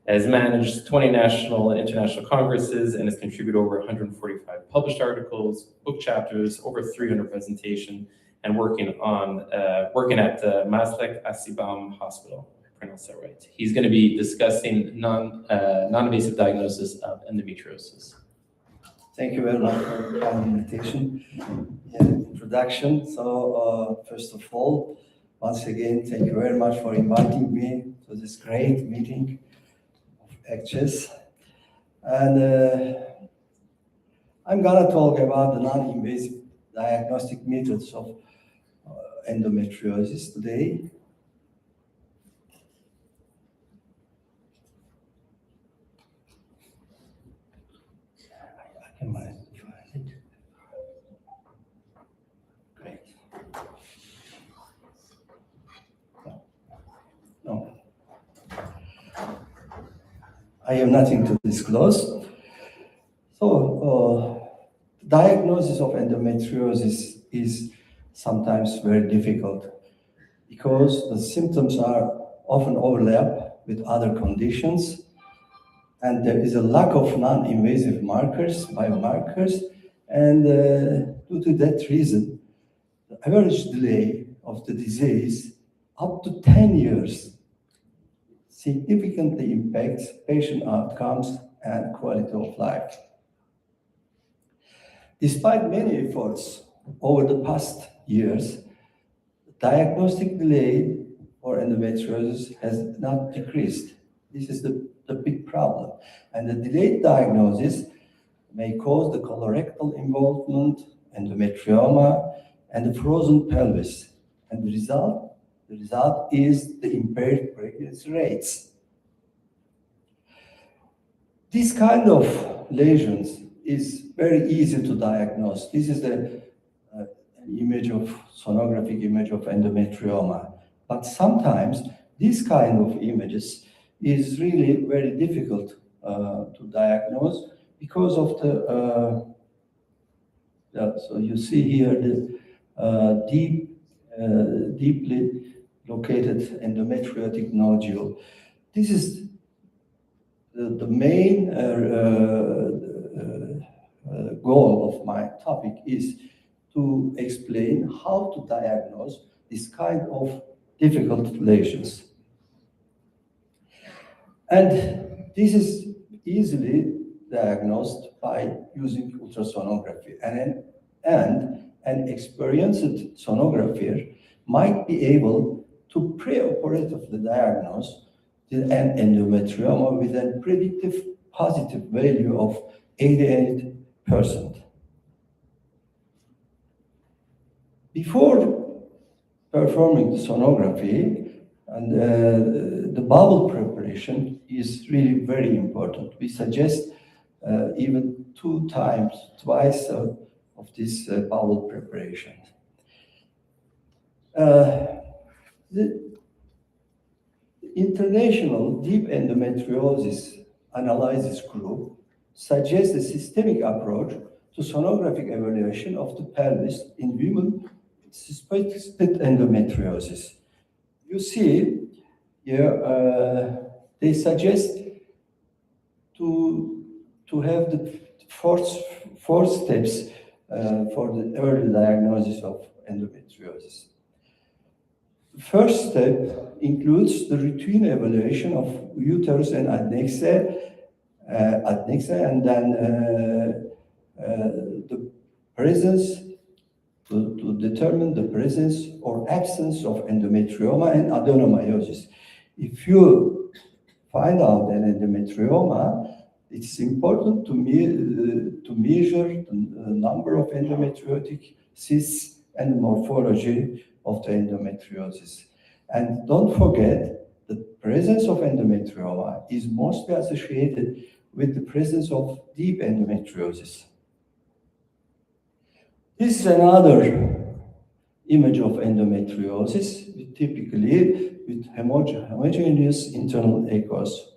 has managed 20 national and international congresses, and has contributed over 145 published articles, book chapters, over 300 presentations, and working at Maslak Asibam Hospital. I pronounced that right. He's going to be discussing non-invasive diagnosis of endometriosis. Thank you very much for the kind invitation and introduction. So first of all, once again, thank you very much for inviting me to this great meeting of AGCES. And I'm gonna talk about the non-invasive diagnostic methods of endometriosis today. I can find it. Great. No. I have nothing to disclose. So, diagnosis of endometriosis is sometimes very difficult because the symptoms are often overlap with other conditions, and there is a lack of non-invasive markers, biomarkers, and due to that reason, the average delay of the disease up to 10 years significantly impacts patient outcomes and quality of life. Despite many efforts over the past years, diagnostic delay for endometriosis has not decreased. This is the big problem. And the delayed diagnosis may cause the colorectal involvement, endometrioma, and the frozen pelvis. And the result is the impaired pregnancy rates. This kind of lesions is very easy to diagnose. This is the sonographic image of endometrioma. But sometimes this kind of images is really very difficult to diagnose because of the, so you see here the deeply located endometriotic nodule. This is the main goal of my topic is to explain how to diagnose this kind of difficult lesions. And this is easily diagnosed by using ultrasonography. And an experienced sonographer might be able to preoperatively diagnose an endometrioma with a predictive positive value of 88%. Before performing the sonography, and the bowel preparation is really very important. We suggest even twice of this bowel preparation. The International Deep Endometriosis Analysis Group suggests a systemic approach to sonographic evaluation of the pelvis in women with suspected endometriosis. You see here, they suggest to have the four steps for the early diagnosis of endometriosis. The first step includes the routine evaluation of uterus and adnexa, and then the presence to determine the presence or absence of endometrioma and adenomyosis. If you find out an endometrioma, it's important to measure the number of endometriotic cysts and morphology of the endometriosis. And don't forget, the presence of endometrioma is mostly associated with the presence of deep endometriosis. This is another image of endometriosis, typically with homogeneous internal echoes.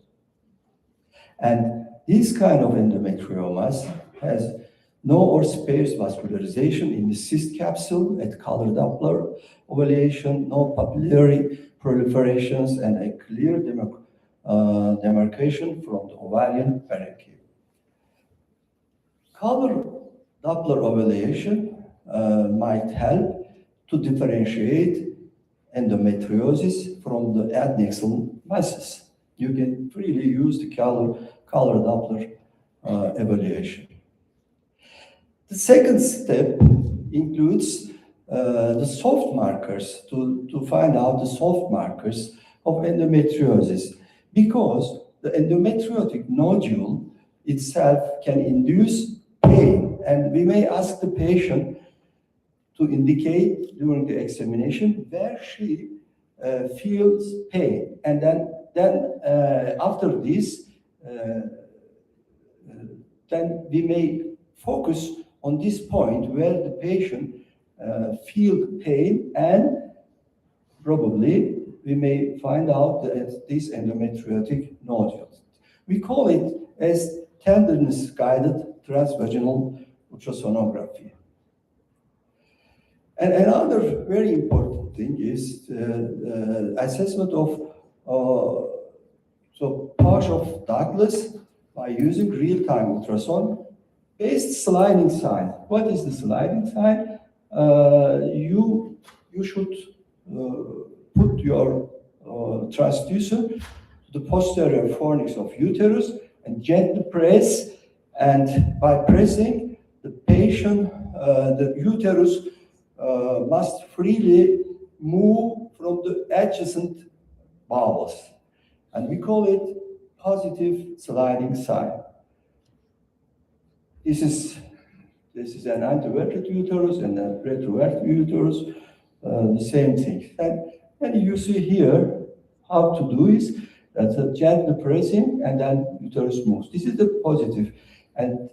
And this kind of endometriomas has no or sparse vascularization in the cyst capsule at color Doppler ovulation, no papillary proliferations, and a clear demarcation from the ovarian parenchyma. Color Doppler ovulation might help to differentiate endometriosis from the adnexal masses. You can freely use the color Doppler evaluation. The second step includes the soft markers to find out the soft markers of endometriosis, because the endometriotic nodule itself can induce pain, and we may ask the patient to indicate during the examination where she feels pain, and then after this, then we may focus on this point where the patient feel pain, and probably we may find out that this endometriotic nodule. We call it as tenderness-guided transvaginal ultrasonography. And another very important thing is assessment of pouch of Douglas by using real-time ultrasound-based sliding sign. What is the sliding sign? You should put your transducer to the posterior fornix of uterus and gently press, and by pressing, the patient, the uterus must freely move from the adjacent bowels. And we call it positive sliding sign. This is an anteverted uterus and a retroverted uterus, the same thing. And you see here how to do is that gently pressing and then uterus moves. This is the positive. And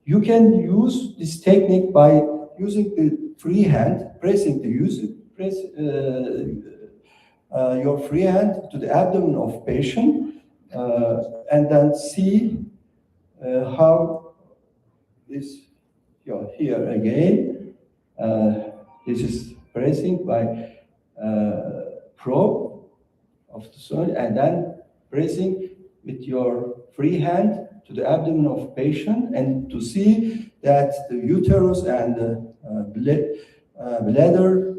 you can use this technique by using the free hand, pressing your free hand to the abdomen of patient, and then see how this, here again, this is pressing by probe of the soil, and then pressing with your free hand to the abdomen of patient, and to see that the uterus and the bladder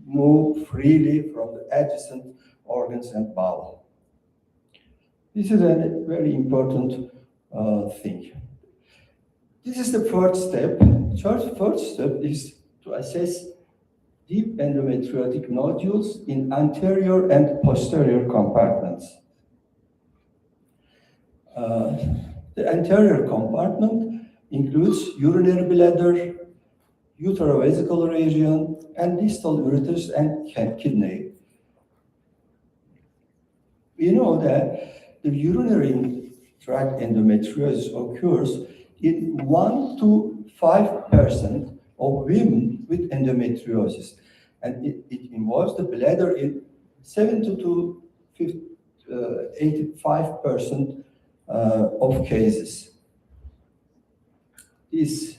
move freely from the adjacent organs and bowel. This is a very important thing. This is the first step. First step is to assess deep endometriotic nodules in anterior and posterior compartments. The anterior compartment includes urinary bladder, uterovesical region, and distal ureters and kidney. We know that the urinary tract endometriosis occurs in 1 to 5% of women with endometriosis, and it involves the bladder in 70 to 85% of cases. This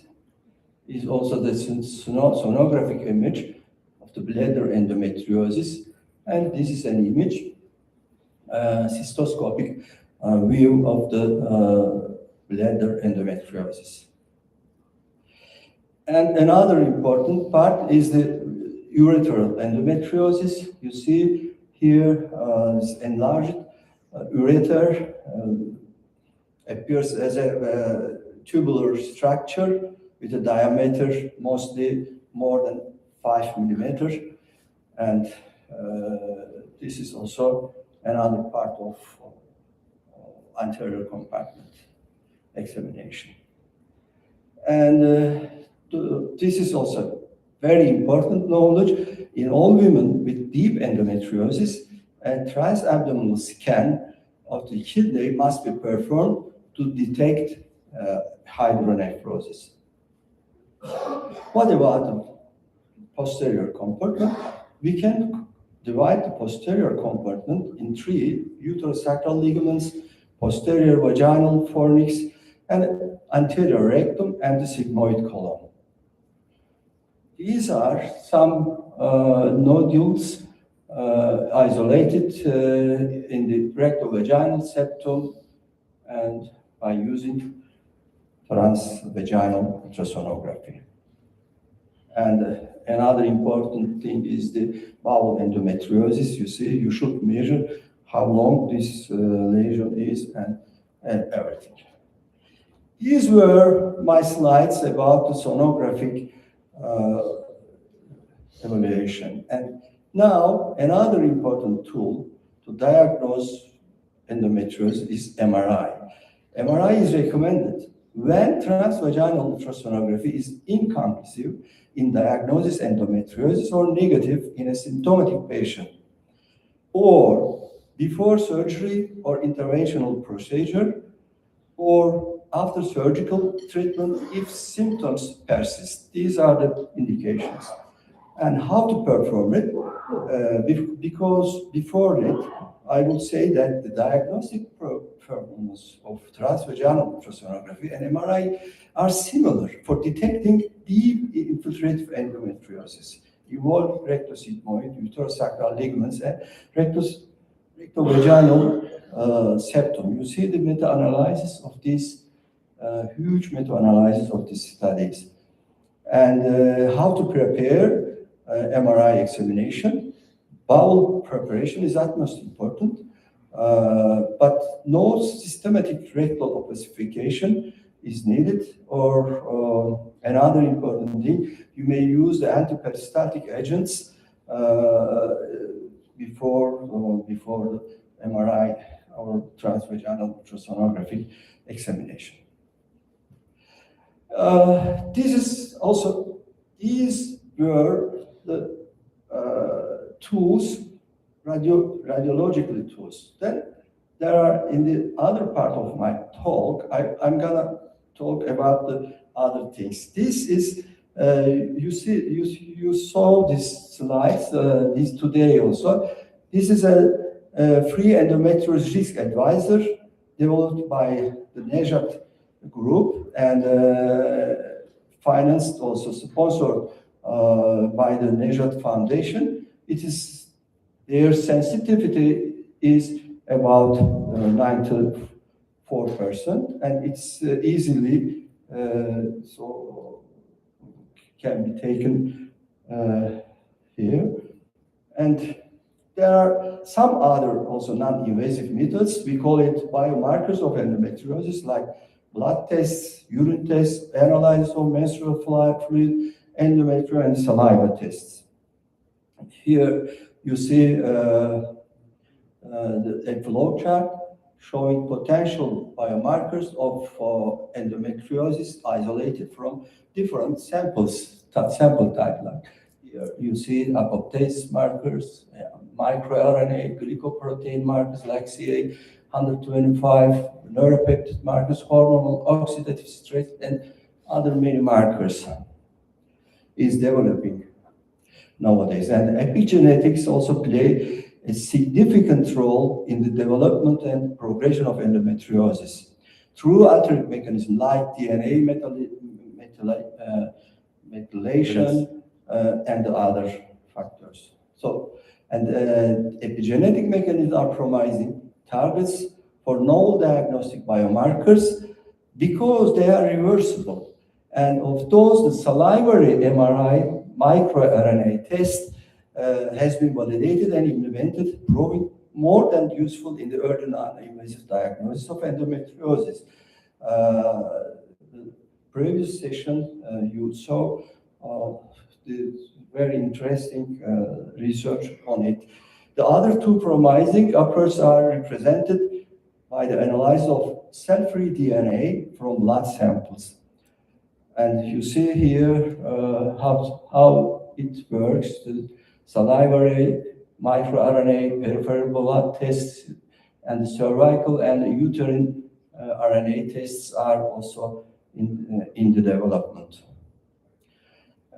is also the sonographic image of the bladder endometriosis, and this is an image, cystoscopic view of the bladder endometriosis. And another important part is the ureteral endometriosis. You see here this enlarged ureter appears as a tubular structure with a diameter mostly more than 5 millimeters. And this is also another part of anterior compartment examination. And this is also very important knowledge. In all women with deep endometriosis, a transabdominal scan of the kidney must be performed to detect hydronephrosis. What about the posterior compartment? We can divide the posterior compartment in 3 uterosacral ligaments, posterior vaginal fornix, and anterior rectum and the sigmoid colon. These are some nodules isolated in the rectovaginal septum, and by using transvaginal ultrasonography. And another important thing is the bowel endometriosis. You see, you should measure how long this lesion is and everything. These were my slides about the sonographic evaluation. And now another important tool to diagnose endometriosis is MRI. MRI is recommended when transvaginal ultrasonography is inconclusive in diagnosis endometriosis or negative in a symptomatic patient, or before surgery or interventional procedure, or after surgical treatment if symptoms persist. These are the indications. And how to perform it? Because before it, I would say that the diagnostic performance of transvaginal ultrasonography and MRI are similar for detecting deep infiltrative endometriosis, involving rectosigmoid, uterosacral ligaments, and rectovaginal septum. You see the meta-analysis of these, huge meta-analysis of these studies. And how to prepare MRI examination. Bowel preparation is utmost important, but no systematic rectal opacification is needed, or another important thing, you may use the antiperistaltic agents before the MRI or transvaginal ultrasonographic examination. These were the tools, radiological tools. Then there are, in the other part of my talk, I'm gonna talk about the other things. This is, you saw these slides this today also. This is a free endometriosis risk advisor developed by the Nisha group and financed, also sponsored by the Nisha Foundation. It is, their sensitivity is about 94%, and it's easily so can be taken here. And there are some other also non-invasive methods. We call it biomarkers of endometriosis, like blood tests, urine tests, analysis of menstrual fluid, endometrial and saliva tests. Here you see a flow chart showing potential biomarkers of endometriosis isolated from different samples, sample type. Like here you see apoptosis markers, microRNA, glycoprotein markers like CA125, neuropeptide markers, hormonal oxidative stress, and other many markers is developing nowadays. And epigenetics also play a significant role in the development and progression of endometriosis through alternate mechanisms like DNA methylation and other factors. So, and epigenetic mechanisms are promising targets for novel diagnostic biomarkers because they are reversible. And of those, the salivary MRI microRNA test has been validated and implemented, proving more than useful in the early non-invasive diagnosis of endometriosis. The previous session, you saw the very interesting research on it. The other two promising approaches are represented by the analysis of cell-free DNA from blood samples. And you see here how it works. The salivary, microRNA, peripheral blood tests, and the cervical and the uterine RNA tests are also in the development.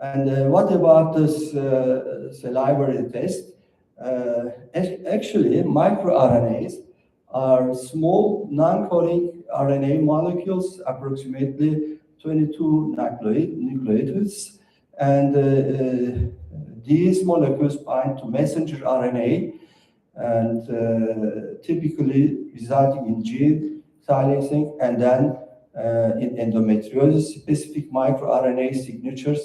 And what about this salivary test? Actually, microRNAs are small non-coding RNA molecules, approximately 22 nucleotides, and these molecules bind to messenger RNA and typically resulting in gene silencing, and then in endometriosis, specific microRNA signatures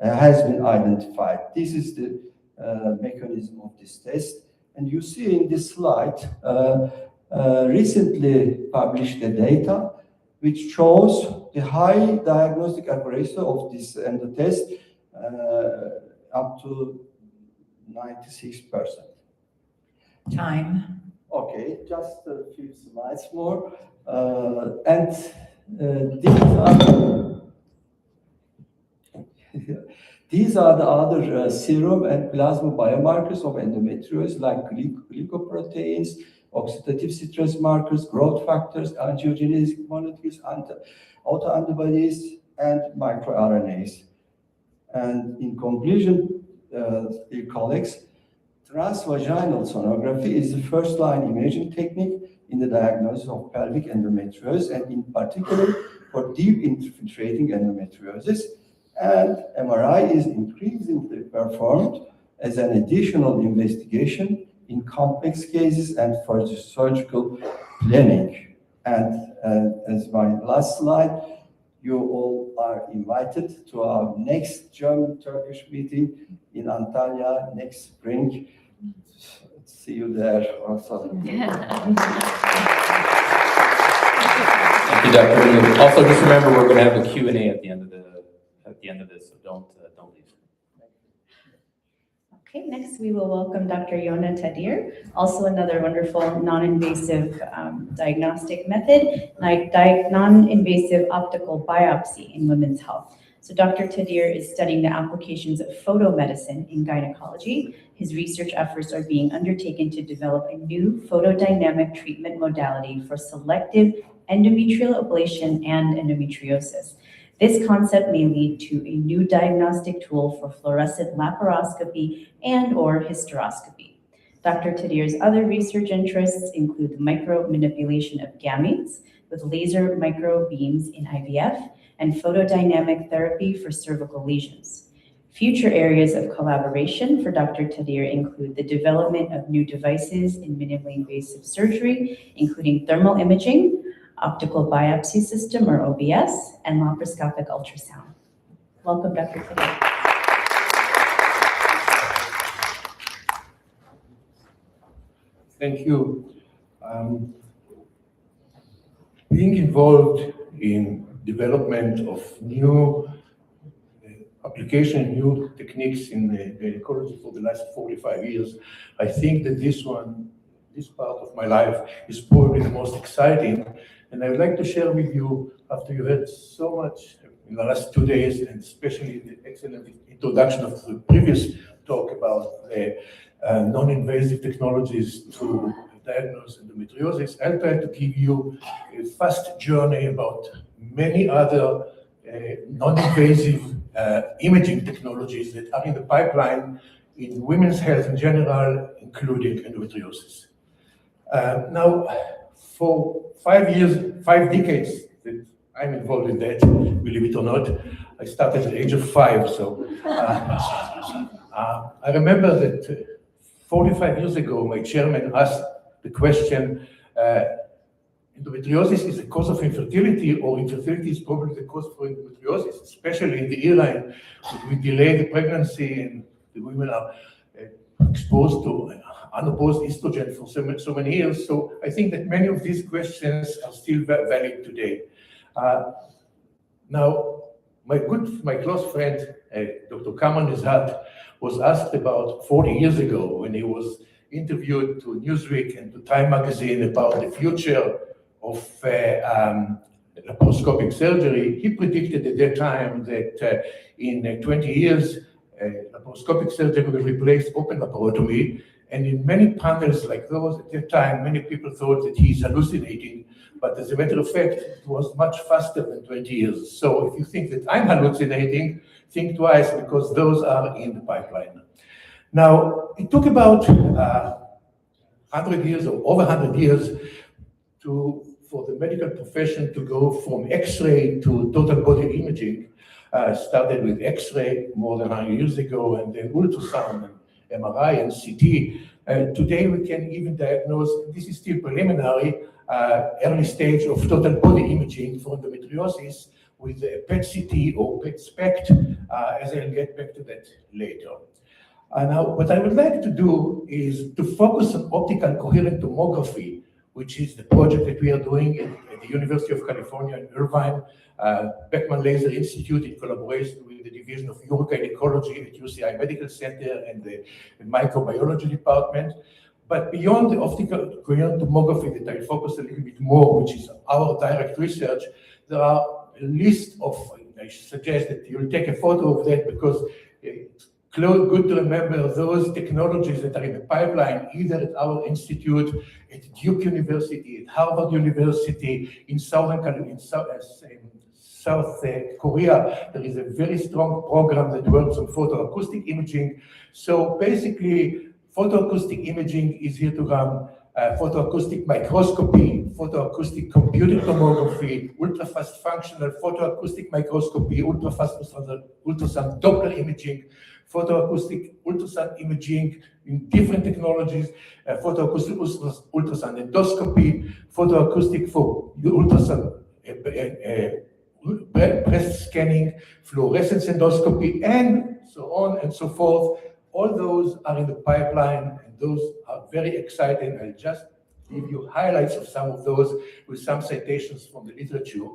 has been identified. This is the mechanism of this test. And you see in this slide, recently published the data which shows the high diagnostic accuracy of this endo test up to 96%. Time. Okay, just a few slides more. These are the other serum and plasma biomarkers of endometriosis, like glycoproteins, oxidative stress markers, growth factors, angiogenesis molecules, autoantibodies, and microRNAs. And in conclusion, dear colleagues, transvaginal sonography is the first-line imaging technique in the diagnosis of pelvic endometriosis, and in particular for deep infiltrating endometriosis. And MRI is increasingly performed as an additional investigation in complex cases and for the surgical planning. And as my last slide, you all are invited to our next German-Turkish meeting in Antalya next spring. See you there also. Thank you, Dr. Unlu. Also, just remember, we're going to have a Q&A at the end of this, so don't leave. Okay, next we will welcome Dr. Yona Tadir, also another wonderful non-invasive diagnostic method, like non-invasive optical biopsy in women's health. So Dr. Tadir is studying the applications of photomedicine in gynecology. His research efforts are being undertaken to develop a new photodynamic treatment modality for selective endometrial ablation and endometriosis. This concept may lead to a new diagnostic tool for fluorescent laparoscopy and/or hysteroscopy. Dr. Tadir's other research interests include the micromanipulation of gametes with laser microbeams in IVF and photodynamic therapy for cervical lesions. Future areas of collaboration for Dr. Tadir include the development of new devices in minimally invasive surgery, including thermal imaging, optical biopsy system or OBS, and laparoscopic ultrasound. Welcome, Dr. Tadir. Thank you. Being involved in development of new application, new techniques in gynecology for the last 45 years, I think that this part of my life is probably the most exciting. And I would like to share with you, after you heard so much in the last 2 days, and especially the excellent introduction of the previous talk about non-invasive technologies to diagnose endometriosis, I'll try to give you a fast journey about many other non-invasive imaging technologies that are in the pipeline in women's health in general, including endometriosis. Now, for 5 decades that I'm involved in that, believe it or not, I started at the age of 5, so I remember that 45 years ago, my chairman asked the question, endometriosis is the cause of infertility, or infertility is probably the cause for endometriosis, especially in the era we delay the pregnancy and the women are exposed to unopposed estrogen for so many years. So I think that many of these questions are still valid today. Now, my close friend, Dr. Cihat, was asked about 40 years ago when he was interviewed to Newsweek and to Time magazine about the future of laparoscopic surgery. He predicted at that time that in 20 years, laparoscopic surgery will replace open laparotomy. And in many panels like those at that time, many people thought that he's hallucinating. But as a matter of fact, it was much faster than 20 years. So if you think that I'm hallucinating, think twice, because those are in the pipeline. Now, it took about 100 years or over 100 years for the medical profession to go from X-ray to total body imaging. Started with X-ray more than 100 years ago, and then ultrasound and MRI and CT. Today we can even diagnose, this is still preliminary, early stage of total body imaging for endometriosis with a PET-CT or PET-SPECT, as I'll get back to that later. Now, what I would like to do is to focus on optical coherent tomography, which is the project that we are doing at the University of California in Irvine, Beckman Laser Institute in collaboration with the Division of Urogynecology at UCI Medical Center and the Microbiology Department. But beyond the optical coherent tomography that I'll focus a little bit more, which is our direct research, there are a list of, I suggest that you'll take a photo of that because it's good to remember those technologies that are in the pipeline, either at our institute, at Duke University, at Harvard University, in Southern South Korea, there is a very strong program that works on photoacoustic imaging. So basically, photoacoustic imaging is here to run photoacoustic microscopy, photoacoustic computed tomography, ultrafast functional photoacoustic microscopy, ultrafast ultrasound Doppler imaging, photoacoustic ultrasound imaging in different technologies, photoacoustic ultrasound endoscopy, photoacoustic for ultrasound breast scanning, fluorescence endoscopy, and so on and so forth. All those are in the pipeline, and those are very exciting. I'll just give you highlights of some of those with some citations from the literature.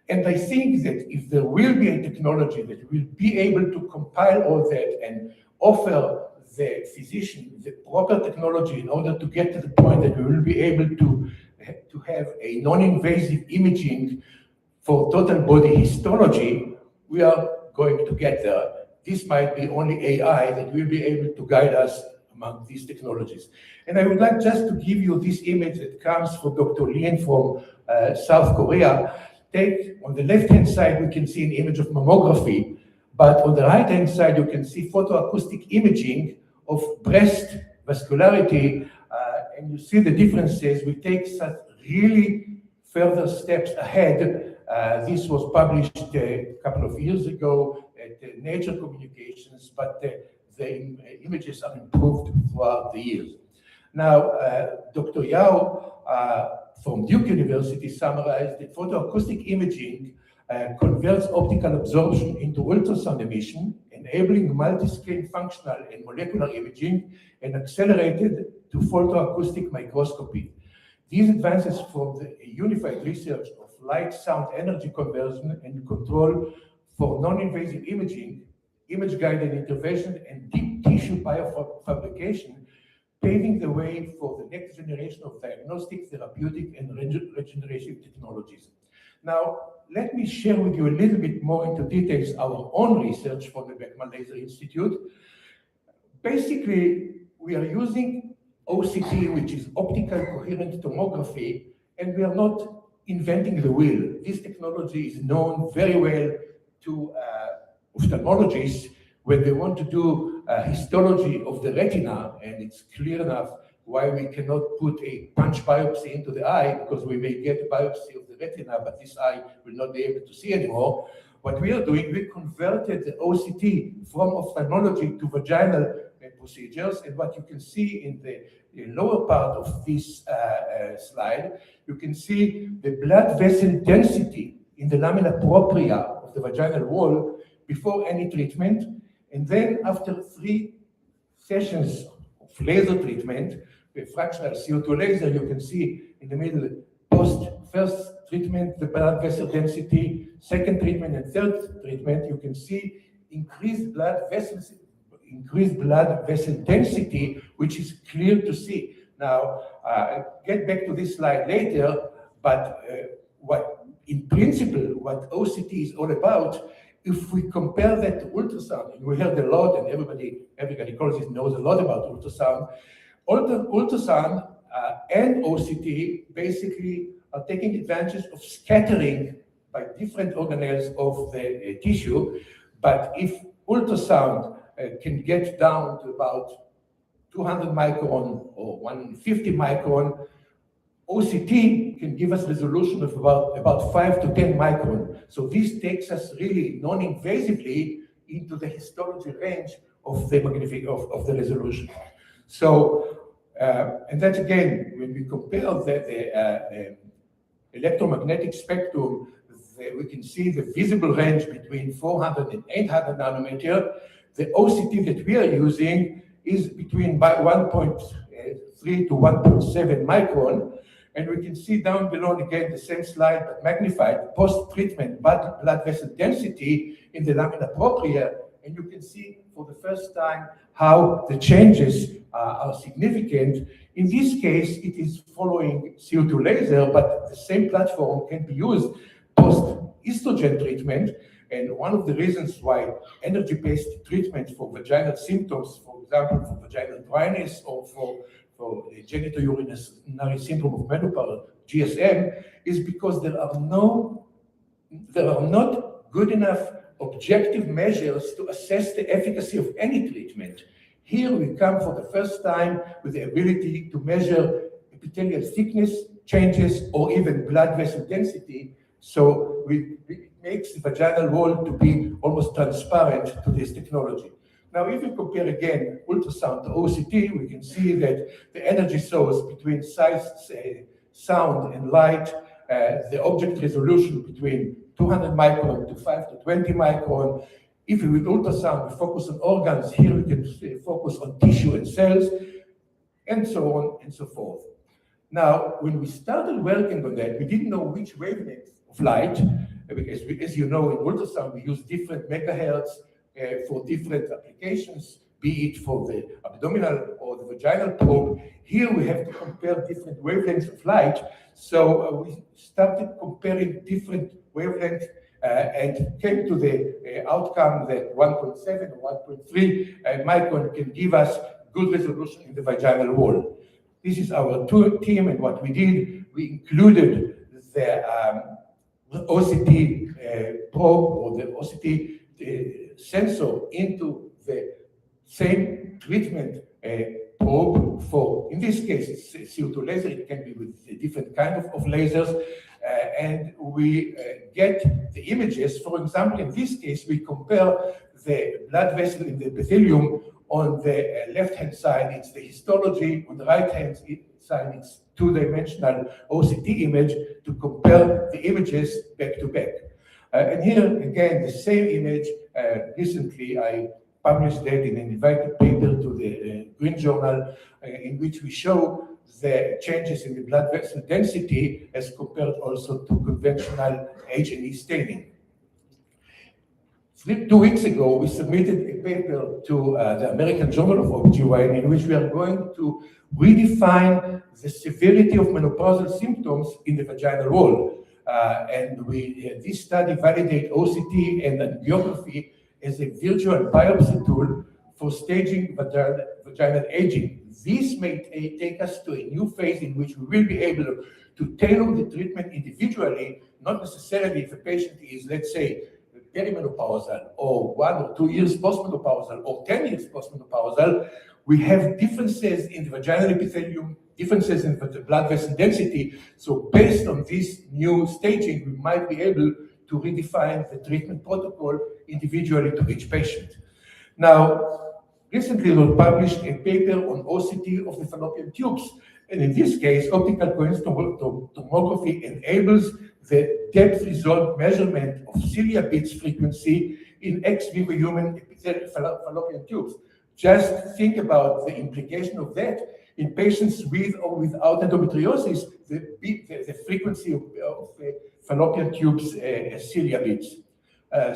And I think that if there will be a technology that will be able to compile all that and offer the physician the proper technology in order to get to the point that we will be able to have a non-invasive imaging for total body histology, we are going to get there. This might be only AI that will be able to guide us among these technologies. And I would like just to give you this image that comes from Dr. Lin from South Korea. On the left-hand side, we can see an image of mammography, but on the right-hand side, you can see photoacoustic imaging of breast vascularity, and you see the differences. We take such really further steps ahead. This was published a couple of years ago at Nature Communications, but the images are improved throughout the years. Now, Dr. Yao from Duke University summarized that photoacoustic imaging converts optical absorption into ultrasound emission, enabling multi-scale functional and molecular imaging, and accelerated to photoacoustic microscopy. These advances from the unified research of light sound energy conversion and control for non-invasive imaging, image-guided intervention, and deep tissue biofabrication, paving the way for the next generation of diagnostic, therapeutic, and regenerative technologies. Now, let me share with you a little bit more into details our own research from the Beckman Laser Institute. Basically, we are using OCT, which is optical coherent tomography, and we are not inventing the wheel. This technology is known very well to ophthalmologists when they want to do histology of the retina, and it's clear enough why we cannot put a punch biopsy into the eye, because we may get a biopsy of the retina, but this eye will not be able to see anymore. What we are doing, we converted the OCT from ophthalmology to vaginal procedures, and what you can see in the lower part of this slide, you can see the blood vessel density in the lamina propria of the vaginal wall before any treatment, and then after 3 sessions of laser treatment, with fractional CO2 laser, you can see in the middle, first treatment, the blood vessel density, second treatment, and third treatment, you can see increased blood vessel density, which is clear to see. Now, get back to this slide later, but in principle, what OCT is all about, if we compare that to ultrasound, and we heard a lot, and every gynecologist knows a lot about ultrasound, ultrasound and OCT basically are taking advantage of scattering by different organelles of the tissue. But if ultrasound can get down to about 200 micron or 150 micron, OCT can give us resolution of about 5 to 10 micron. So this takes us really non-invasively into the histology range of the resolution. So, and that's again, when we compare the electromagnetic spectrum, we can see the visible range between 400 and 800 nanometer. The OCT that we are using is between 1.3 to 1.7 micron. And we can see down below, again, the same slide, but magnified, post-treatment blood vessel density in the lamina propria. And you can see for the first time how the changes are significant. In this case, it is following CO2 laser, but the same platform can be used post-estrogen treatment. And one of the reasons why energy-based treatment for vaginal symptoms, for example, for vaginal dryness or for genitourinary syndrome of menopause, GSM, is because there are no there are not good enough objective measures to assess the efficacy of any treatment. Here we come for the first time with the ability to measure epithelial thickness changes or even blood vessel density. So it makes the vaginal wall to be almost transparent to this technology. Now, if you compare again ultrasound to OCT, we can see that the energy source between sound and light, the object resolution between 200 micron to 5 to 20 micron. If with ultrasound we focus on organs, here we can focus on tissue and cells, and so on and so forth. Now, when we started working on that, we didn't know which wavelength of light, because as you know, in ultrasound, we use different megahertz for different applications, be it for the abdominal or the vaginal probe. Here we have to compare different wavelengths of light. So we started comparing different wavelengths and came to the outcome that 1.7 or 1.3 micron can give us good resolution in the vaginal wall. This is our team, and what we did, we included the OCT probe or the OCT sensor into the same treatment probe for, in this case, it's CO2 laser. It can be with a different kind of lasers. And we get the images. For example, in this case, we compare the blood vessel in the epithelium. On the left-hand side, it's the histology. On the right-hand side, it's two-dimensional OCT image to compare the images back to back. And here, again, the same image. Recently, I published that in an invited paper to the Green Journal, in which we show the changes in the blood vessel density as compared also to conventional H&E staining. 2 weeks ago, we submitted a paper to the American Journal of OBGYN in which we are going to redefine the severity of menopausal symptoms in the vaginal wall. And this study validates OCT and angiography as a virtual biopsy tool for staging vaginal aging. This may take us to a new phase in which we will be able to tailor the treatment individually, not necessarily if a patient is, let's say, perimenopausal or 1 or 2 years postmenopausal or 10 years postmenopausal. We have differences in the vaginal epithelium, differences in the blood vessel density. So based on this new staging, we might be able to redefine the treatment protocol individually to each patient. Now, recently we published a paper on OCT of the fallopian tubes. And in this case, optical coherence tomography enables the depth result measurement of cilia bits frequency in ex vivo human fallopian tubes. Just think about the implication of that in patients with or without endometriosis, the frequency of fallopian tubes cilia bits.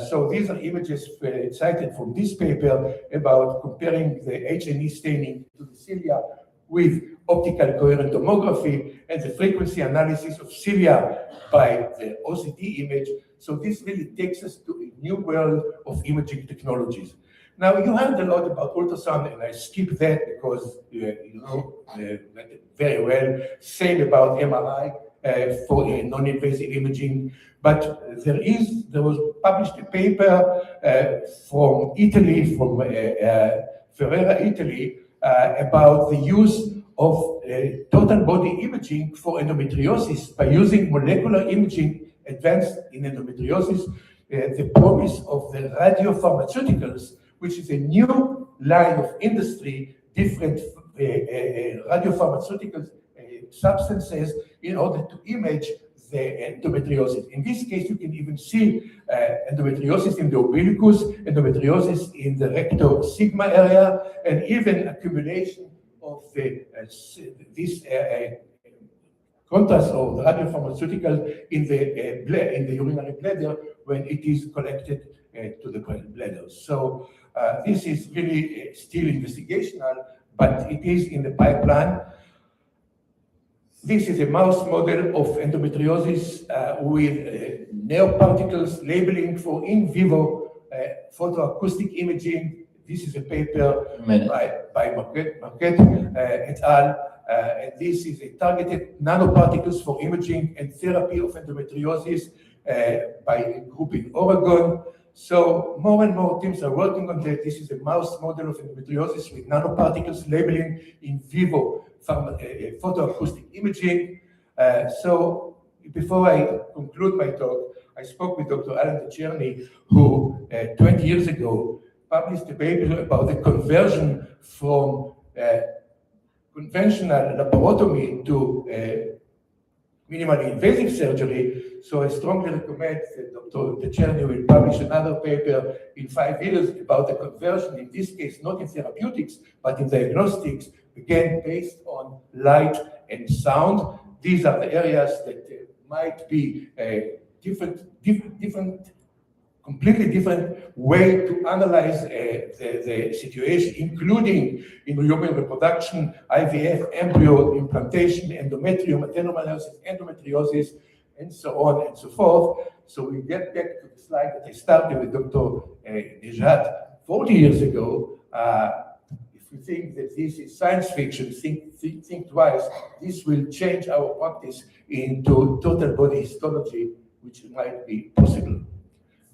So these are images cited from this paper about comparing the H&E staining to the cilia with optical coherent tomography and the frequency analysis of cilia by the OCT image. So this really takes us to a new world of imaging technologies. Now, you heard a lot about ultrasound, and I skip that because you know very well. Same about MRI for non-invasive imaging. But there was published a paper from Italy, from Ferrara, Italy, about the use of total body imaging for endometriosis by using molecular imaging advanced in endometriosis, the promise of the radiopharmaceuticals, which is a new line of industry, different radiopharmaceutical substances in order to image the endometriosis. In this case, you can even see endometriosis in the umbilicus, endometriosis in the recto sigma area, and even accumulation of this contrast of the radiopharmaceutical in the urinary bladder when it is collected to the bladder. So this is really still investigational, but it is in the pipeline. This is a mouse model of endometriosis with nanoparticles labeling for in vivo photoacoustic imaging. This is a paper by Marquette et al. And this is a targeted nanoparticles for imaging and therapy of endometriosis by a group in Oregon. So more and more teams are working on that. This is a mouse model of endometriosis with nanoparticles labeling in vivo photoacoustic imaging. So before I conclude my talk, I spoke with Dr. Alan Tierney, who 20 years ago published a paper about the conversion from conventional laparotomy to minimally invasive surgery. So I strongly recommend that Dr. Tierney will publish another paper in 5 years about the conversion, in this case, not in therapeutics, but in diagnostics, again, based on light and sound. These are the areas that might be completely different way to analyze the situation, including in human reproduction, IVF, embryo implantation, endometrium, adenomyosis, endometriosis, and so on and so forth. So we get back to the slide that I started with Dr. Cihat 40 years ago. If you think that this is science fiction, think twice. This will change our practice into total body histology, which might be possible.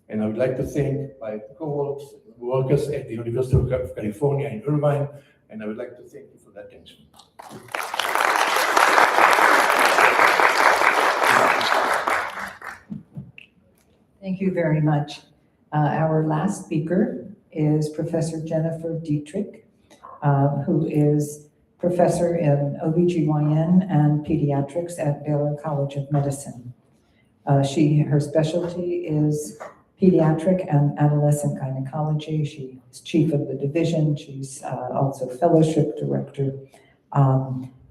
And I would like to thank my co-workers at the University of California in Irvine, and I would like to thank you for that attention. Thank you very much. Our last speaker is Professor Jennifer Dietrich, who is professor in OBGYN and pediatrics at Baylor College of Medicine. Her specialty is pediatric and adolescent gynecology. She is chief of the division. She's also fellowship director.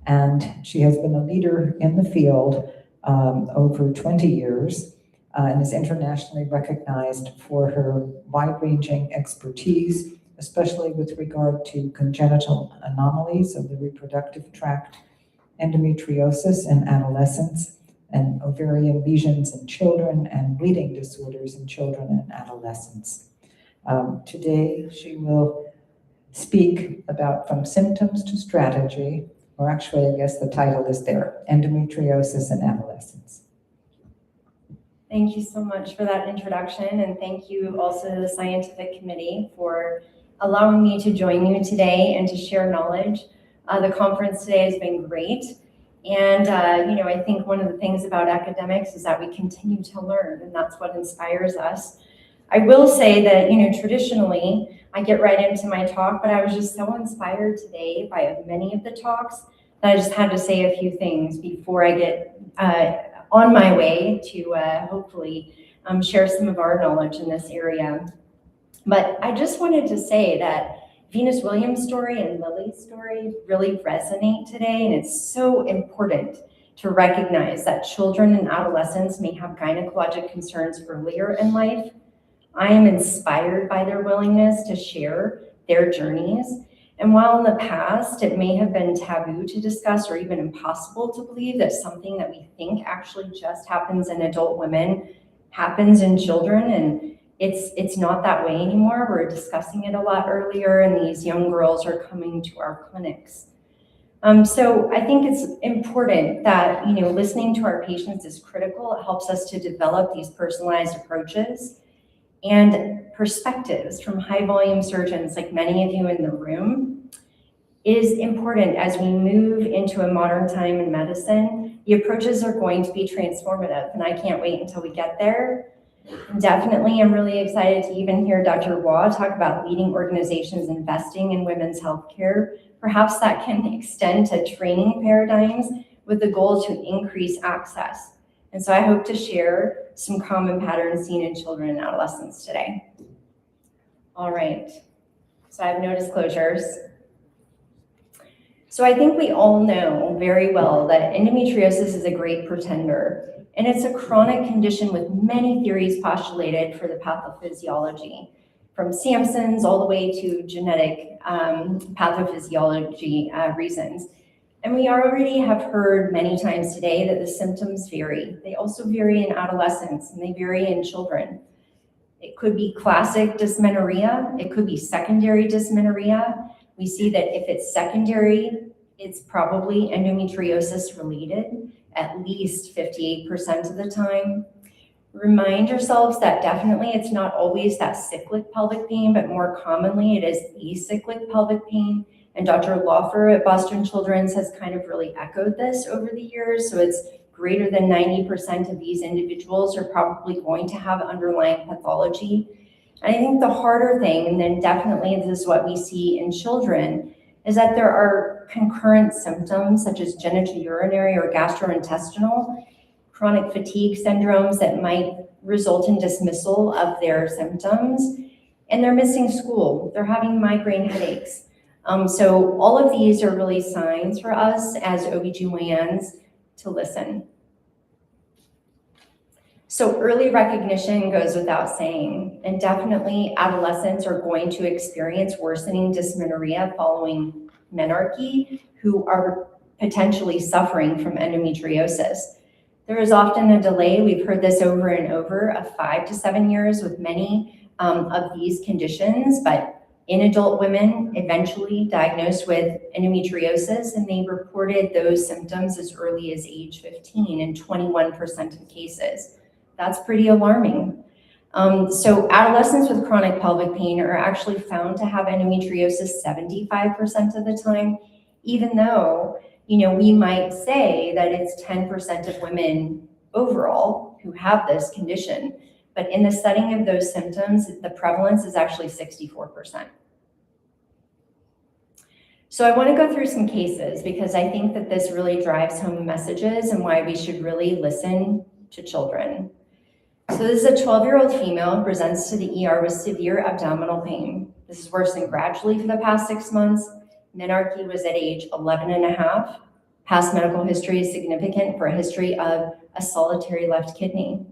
And she has been a leader in the field over 20 years and is internationally recognized for her wide-ranging expertise, especially with regard to congenital anomalies of the reproductive tract, endometriosis in adolescents, and ovarian lesions in children, and bleeding disorders in children and adolescents. Today, she will speak about from symptoms to strategy, or actually, I guess the title is there, endometriosis in adolescents. Thank you so much for that introduction, and thank you also to the scientific committee for allowing me to join you today and to share knowledge. The conference today has been great. And, I think one of the things about academics is that we continue to learn, and that's what inspires us. I will say that, traditionally, I get right into my talk, but I was just so inspired today by many of the talks that I just had to say a few things before I get on my way to hopefully share some of our knowledge in this area. But I just wanted to say that Venus Williams' story and Lily's story really resonate today, and it's so important to recognize that children and adolescents may have gynecologic concerns earlier in life. I am inspired by their willingness to share their journeys, and while in the past it may have been taboo to discuss or even impossible to believe that something that we think actually just happens in adult women happens in children, and it's not that way anymore. We're discussing it a lot earlier, and these young girls are coming to our clinics. So I think it's important that, listening to our patients is critical. It helps us to develop these personalized approaches and perspectives from high volume surgeons, like many of you in the room, is important as we move into a modern time in medicine. The approaches are going to be transformative, and I can't wait until we get there. Definitely, I'm really excited to even hear Dr. Waugh talk about leading organizations investing in women's healthcare. Perhaps that can extend to training paradigms with the goal to increase access. And so I hope to share some common patterns seen in children and adolescents today. All right, so I have no disclosures. So I think we all know very well that endometriosis is a great pretender, and it's a chronic condition with many theories postulated for the pathophysiology, from Samson's all the way to genetic pathophysiology reasons. And we already have heard many times today that the symptoms vary. They also vary in adolescents, and they vary in children. It could be classic dysmenorrhea. It could be secondary dysmenorrhea. We see that if it's secondary, it's probably endometriosis related, at least 58% of the time. Remind yourselves that definitely it's not always that cyclic pelvic pain, but more commonly it is acyclic pelvic pain. And Dr. Laufer at Boston Children's has kind of really echoed this over the years. So it's greater than 90% of these individuals are probably going to have underlying pathology. And I think the harder thing, and then definitely this is what we see in children, is that there are concurrent symptoms such as genitourinary or gastrointestinal, chronic fatigue syndromes that might result in dismissal of their symptoms, and they're missing school, they're having migraine headaches. So all of these are really signs for us as OBGYNs to listen. So early recognition goes without saying, and definitely adolescents are going to experience worsening dysmenorrhea following menarche who are potentially suffering from endometriosis. There is often a delay, we've heard this over and over, of 5 to 7 years with many of these conditions, but in adult women eventually diagnosed with endometriosis, and they reported those symptoms as early as age 15 in 21% of cases. That's pretty alarming. So adolescents with chronic pelvic pain are actually found to have endometriosis 75% of the time, even though, we might say that it's 10% of women overall who have this condition. But in the setting of those symptoms, the prevalence is actually 64%. So I want to go through some cases because I think that this really drives home messages and why we should really listen to children. So this is a 12-year-old female who presents to the ER with severe abdominal pain. This is worsening gradually for the past 6 months. Menarche was at age 11 and a half. Past medical history is significant for a history of a solitary left kidney.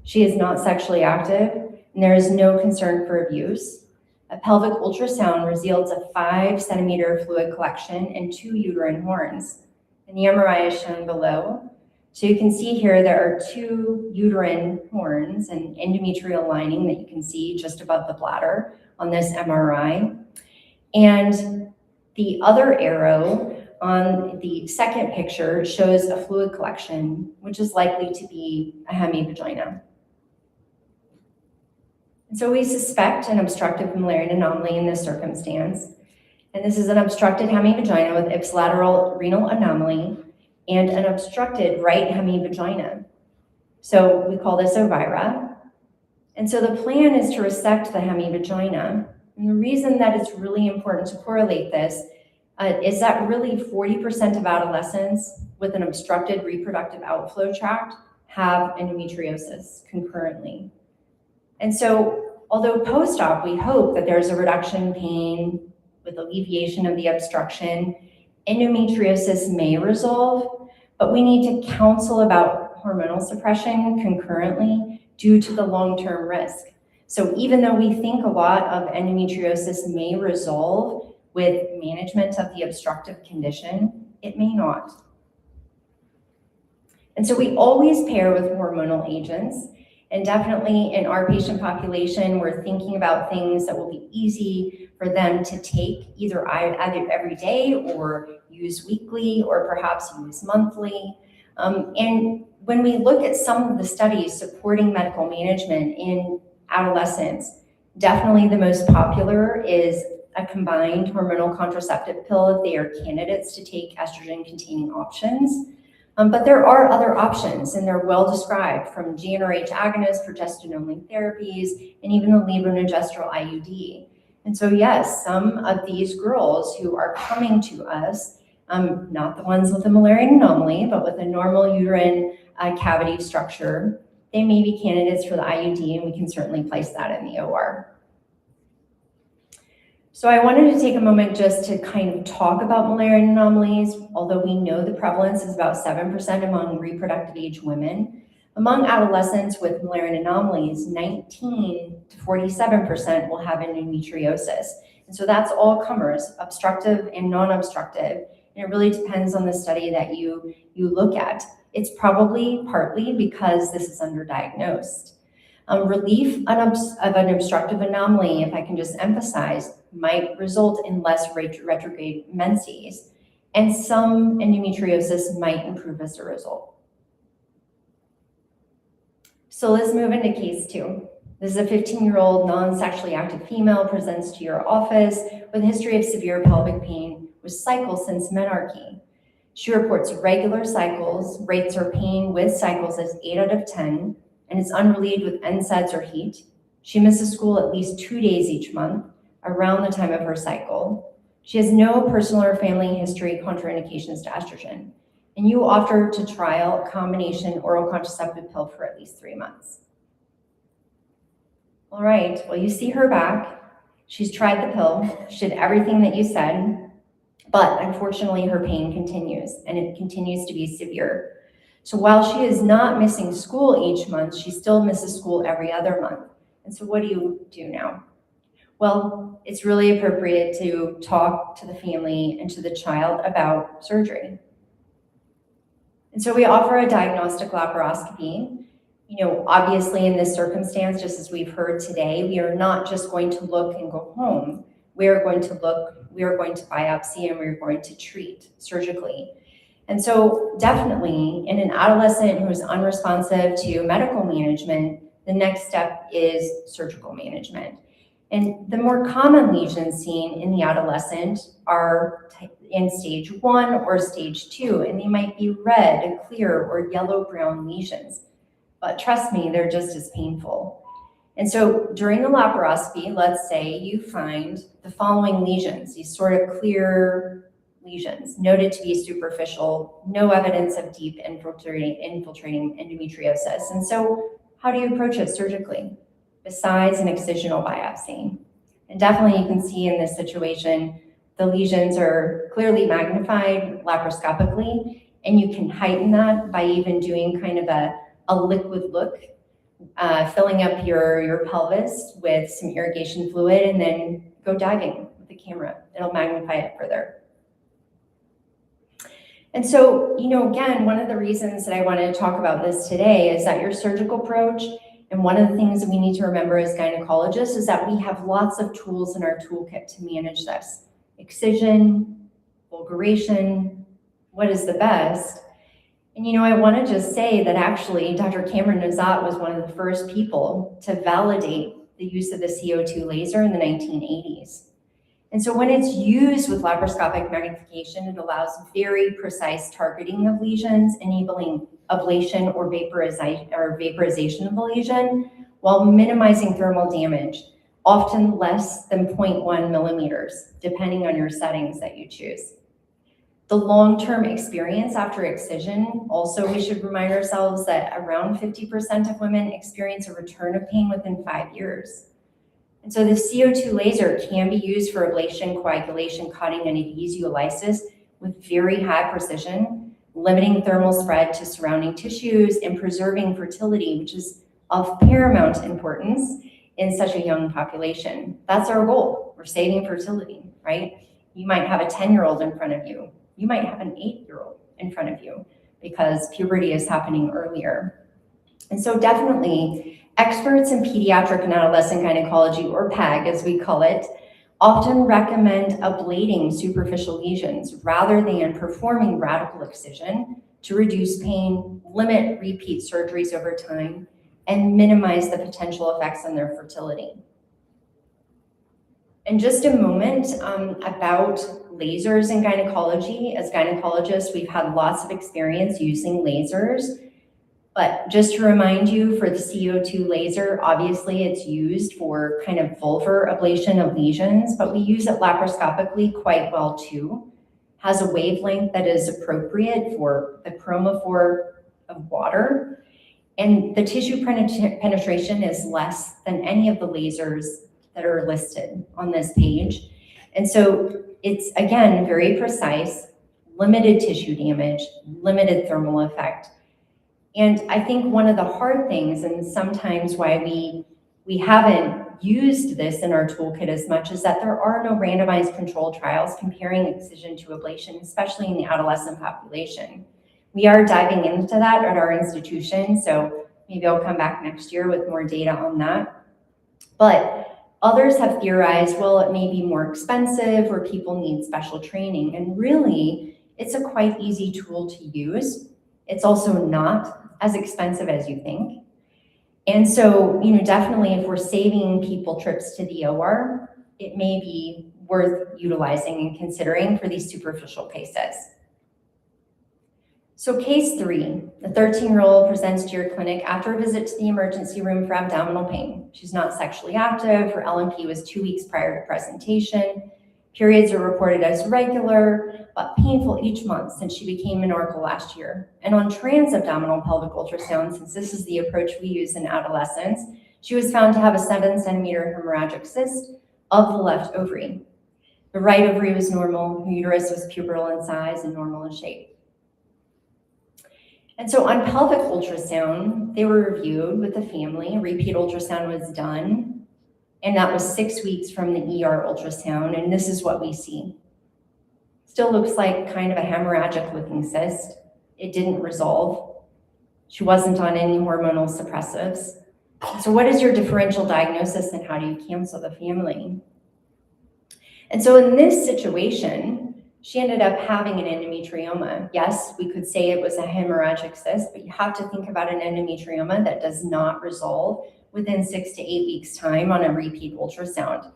She is not sexually active, and there is no concern for abuse. A pelvic ultrasound reveals a 5-centimeter fluid collection and 2 uterine horns. And the MRI is shown below. So you can see here there are 2 uterine horns and endometrial lining that you can see just above the bladder on this MRI. And the other arrow on the second picture shows a fluid collection, which is likely to be a hemivagina. And so we suspect an obstructive Müllerian anomaly in this circumstance. And this is an obstructed hemivagina with ipsilateral renal anomaly and an obstructed right hemivagina. So we call this ovira. And so the plan is to resect the hemivagina. And the reason that it's really important to correlate this is that really 40% of adolescents with an obstructed reproductive outflow tract have endometriosis concurrently. And so although post-op, we hope that there's a reduction in pain with alleviation of the obstruction, endometriosis may resolve, but we need to counsel about hormonal suppression concurrently due to the long-term risk. So even though we think a lot of endometriosis may resolve with management of the obstructive condition, it may not. And so we always pair with hormonal agents. And definitely in our patient population, we're thinking about things that will be easy for them to take either every day or use weekly or perhaps use monthly. And when we look at some of the studies supporting medical management in adolescents, definitely the most popular is a combined hormonal contraceptive pill if they are candidates to take estrogen-containing options. But there are other options, and they're well described, from GnRH agonists, progestin-only therapies, and even the levonorgestrel IUD. And so yes, some of these girls who are coming to us, not the ones with a Müllerian anomaly, but with a normal uterine cavity structure, they may be candidates for the IUD, and we can certainly place that in the OR. So I wanted to take a moment just to kind of talk about Müllerian anomalies. Although we know the prevalence is about 7% among reproductive age women, among adolescents with Müllerian anomalies, 19 to 47% will have endometriosis. And so that's all comers, obstructive and non-obstructive. And it really depends on the study that you look at. It's probably partly because this is underdiagnosed. Relief of an obstructive anomaly, if I can just emphasize, might result in less retrograde menses, and some endometriosis might improve as a result. So let's move into case 2. This is a 15-year-old non-sexually active female presents to your office with a history of severe pelvic pain with cycles since menarche. She reports regular cycles, rates her pain with cycles as 8 out of 10, and is unrelieved with NSAIDs or heat. She misses school at least 2 days each month around the time of her cycle. She has no personal or family history contraindications to estrogen. And you offer to trial a combination oral contraceptive pill for at least 3 months. All right, well, you see her back. She's tried the pill. She did everything that you said, but unfortunately her pain continues, and it continues to be severe. So while she is not missing school each month, she still misses school every other month. And so what do you do now? Well, it's really appropriate to talk to the family and to the child about surgery. And so we offer a diagnostic laparoscopy. Obviously in this circumstance, just as we've heard today, we are not just going to look and go home. We are going to biopsy, and we're going to treat surgically. And so definitely in an adolescent who is unresponsive to medical management, the next step is surgical management. And the more common lesions seen in the adolescent are in stage 1 or stage 2, and they might be red, clear, or yellow-brown lesions. But trust me, they're just as painful. And so during the laparoscopy, let's say you find the following lesions, these sort of clear lesions, noted to be superficial, no evidence of deep infiltrating endometriosis. And so how do you approach it surgically? Besides an excisional biopsy. And definitely you can see in this situation, the lesions are clearly magnified laparoscopically, and you can heighten that by even doing kind of a liquid look, filling up your pelvis with some irrigation fluid, and then go diving with the camera. It'll magnify it further. And so, again, one of the reasons that I wanted to talk about this today is that your surgical approach, and one of the things that we need to remember as gynecologists is that we have lots of tools in our toolkit to manage this. Excision, vulgaration, what is the best? And I want to just say that actually Dr. Cameron Nazat was one of the first people to validate the use of the CO2 laser in the 1980s. And so when it's used with laparoscopic magnification, it allows very precise targeting of lesions, enabling ablation or vaporization of the lesion while minimizing thermal damage, often less than 0.1 millimeters, depending on your settings that you choose. The long-term experience after excision, also we should remind ourselves that around 50% of women experience a return of pain within 5 years. And so the CO2 laser can be used for ablation, coagulation, cutting, and adhesiolysis with very high precision, limiting thermal spread to surrounding tissues and preserving fertility, which is of paramount importance in such a young population. That's our goal. We're saving fertility, right? You might have a 10-year-old in front of you. You might have an 8-year-old in front of you because puberty is happening earlier. And so definitely experts in pediatric and adolescent gynecology, or PAG as we call it, often recommend ablating superficial lesions rather than performing radical excision to reduce pain, limit repeat surgeries over time, and minimize the potential effects on their fertility. In just a moment about lasers in gynecology. As gynecologists, we've had lots of experience using lasers, but just to remind you, for the CO2 laser, obviously it's used for kind of vulvar ablation of lesions, but we use it laparoscopically quite well too. Has a wavelength that is appropriate for the chromophore of water, and the tissue penetration is less than any of the lasers that are listed on this page. And so it's, again, very precise, limited tissue damage, limited thermal effect. And I think one of the hard things, and sometimes why we haven't used this in our toolkit as much, is that there are no randomized controlled trials comparing excision to ablation, especially in the adolescent population. We are diving into that at our institution, so maybe I'll come back next year with more data on that. But others have theorized, well, it may be more expensive or people need special training. And really, it's a quite easy tool to use. It's also not as expensive as you think. And so, definitely if we're saving people trips to the OR, it may be worth utilizing and considering for these superficial cases. So case 3, the 13-year-old presents to your clinic after a visit to the emergency room for abdominal pain. She's not sexually active. Her LMP was 2 weeks prior to presentation. Periods are reported as regular, but painful each month since she became menarche last year. And on transabdominal pelvic ultrasound, since this is the approach we use in adolescents, she was found to have a 7-centimeter hemorrhagic cyst of the left ovary. The right ovary was normal, her uterus was pubertal in size and normal in shape. And so on pelvic ultrasound, they were reviewed with the family, repeat ultrasound was done, and that was 6 weeks from the ER ultrasound, and this is what we see. Still looks like kind of a hemorrhagic looking cyst. It didn't resolve. She wasn't on any hormonal suppressives. So what is your differential diagnosis and how do you counsel the family? And so in this situation, she ended up having an endometrioma. Yes, we could say it was a hemorrhagic cyst, but you have to think about an endometrioma that does not resolve within 6 to 8 weeks' time on a repeat ultrasound.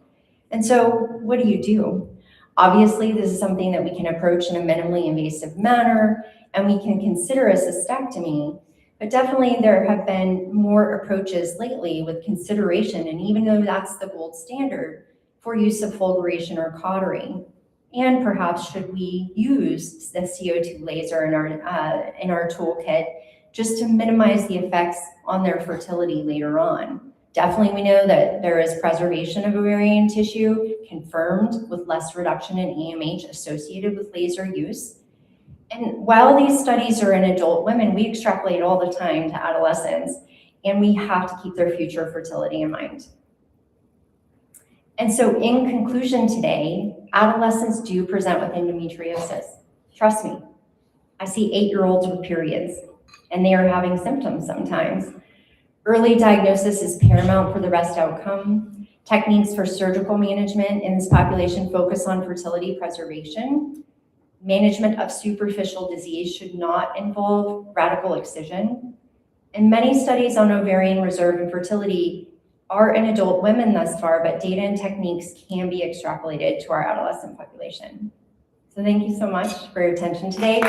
And so what do? Obviously, this is something that we can approach in a minimally invasive manner, and we can consider a cystectomy, but definitely there have been more approaches lately with consideration, and even though that's the gold standard for use of fulguration or cautery. And perhaps should we use the CO2 laser in our toolkit just to minimize the effects on their fertility later on. Definitely we know that there is preservation of ovarian tissue confirmed with less reduction in AMH associated with laser use. And while these studies are in adult women, we extrapolate all the time to adolescents, and we have to keep their future fertility in mind. And so in conclusion today, adolescents do present with endometriosis. Trust me, I see 8-year-olds with periods, and they are having symptoms sometimes. Early diagnosis is paramount for the best outcome. Techniques for surgical management in this population focus on fertility preservation. Management of superficial disease should not involve radical excision. And many studies on ovarian reserve and fertility are in adult women thus far, but data and techniques can be extrapolated to our adolescent population. So thank you so much for your attention today.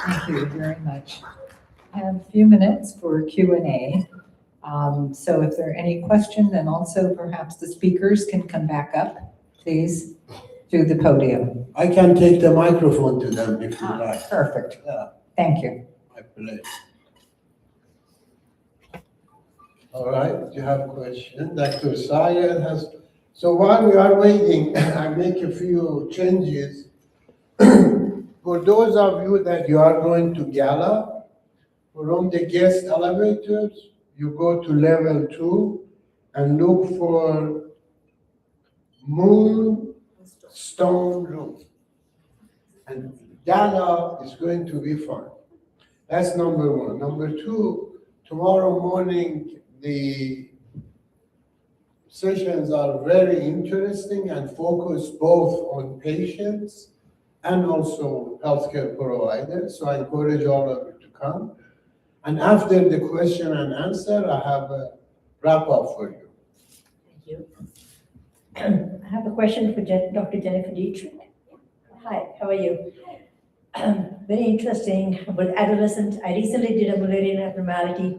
Thank you very much. I have a few minutes for Q&A. So if there are any questions, and also perhaps the speakers can come back up, please, to the podium. I can take the microphone to them if you like. Perfect. Yeah, Thank you. my pleasure. All right, you have a question? Dr. Cihat has, so while we are waiting, I make a few changes. For those of you that you are going to gala, from the guest elevators, you go to level 2 and look for Moonstone Room. And gala is going to be fun. That's number 1. Number 2, tomorrow morning, the sessions are very interesting and focus both on patients and also healthcare providers. So I encourage all of you to come. And after the question and answer, I have a wrap up for you. Thank you. I have a question for Dr. Jennifer Dietrich. Hi, how are you? Very interesting about adolescent. I recently did a Mullerian abnormality,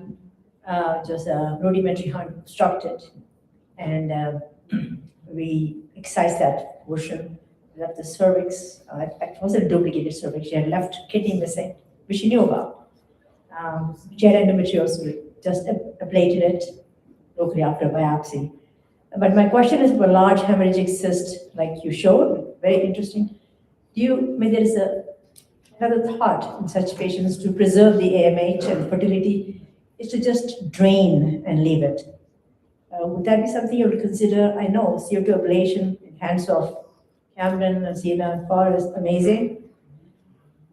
just a rudimentary obstructed, and we excised that portion, left the cervix. It wasn't a duplicated cervix. She had left kidney missing, which she knew about. She had endometriosis. We just ablated it locally after biopsy. But my question is for a large hemorrhagic cyst, like you showed, very interesting. Maybe there is another thought in such patients to preserve the AMH and fertility is to just drain and leave it. Would that be something you would consider? I know CO2 ablation in hands of Camden and Zena and Far is amazing,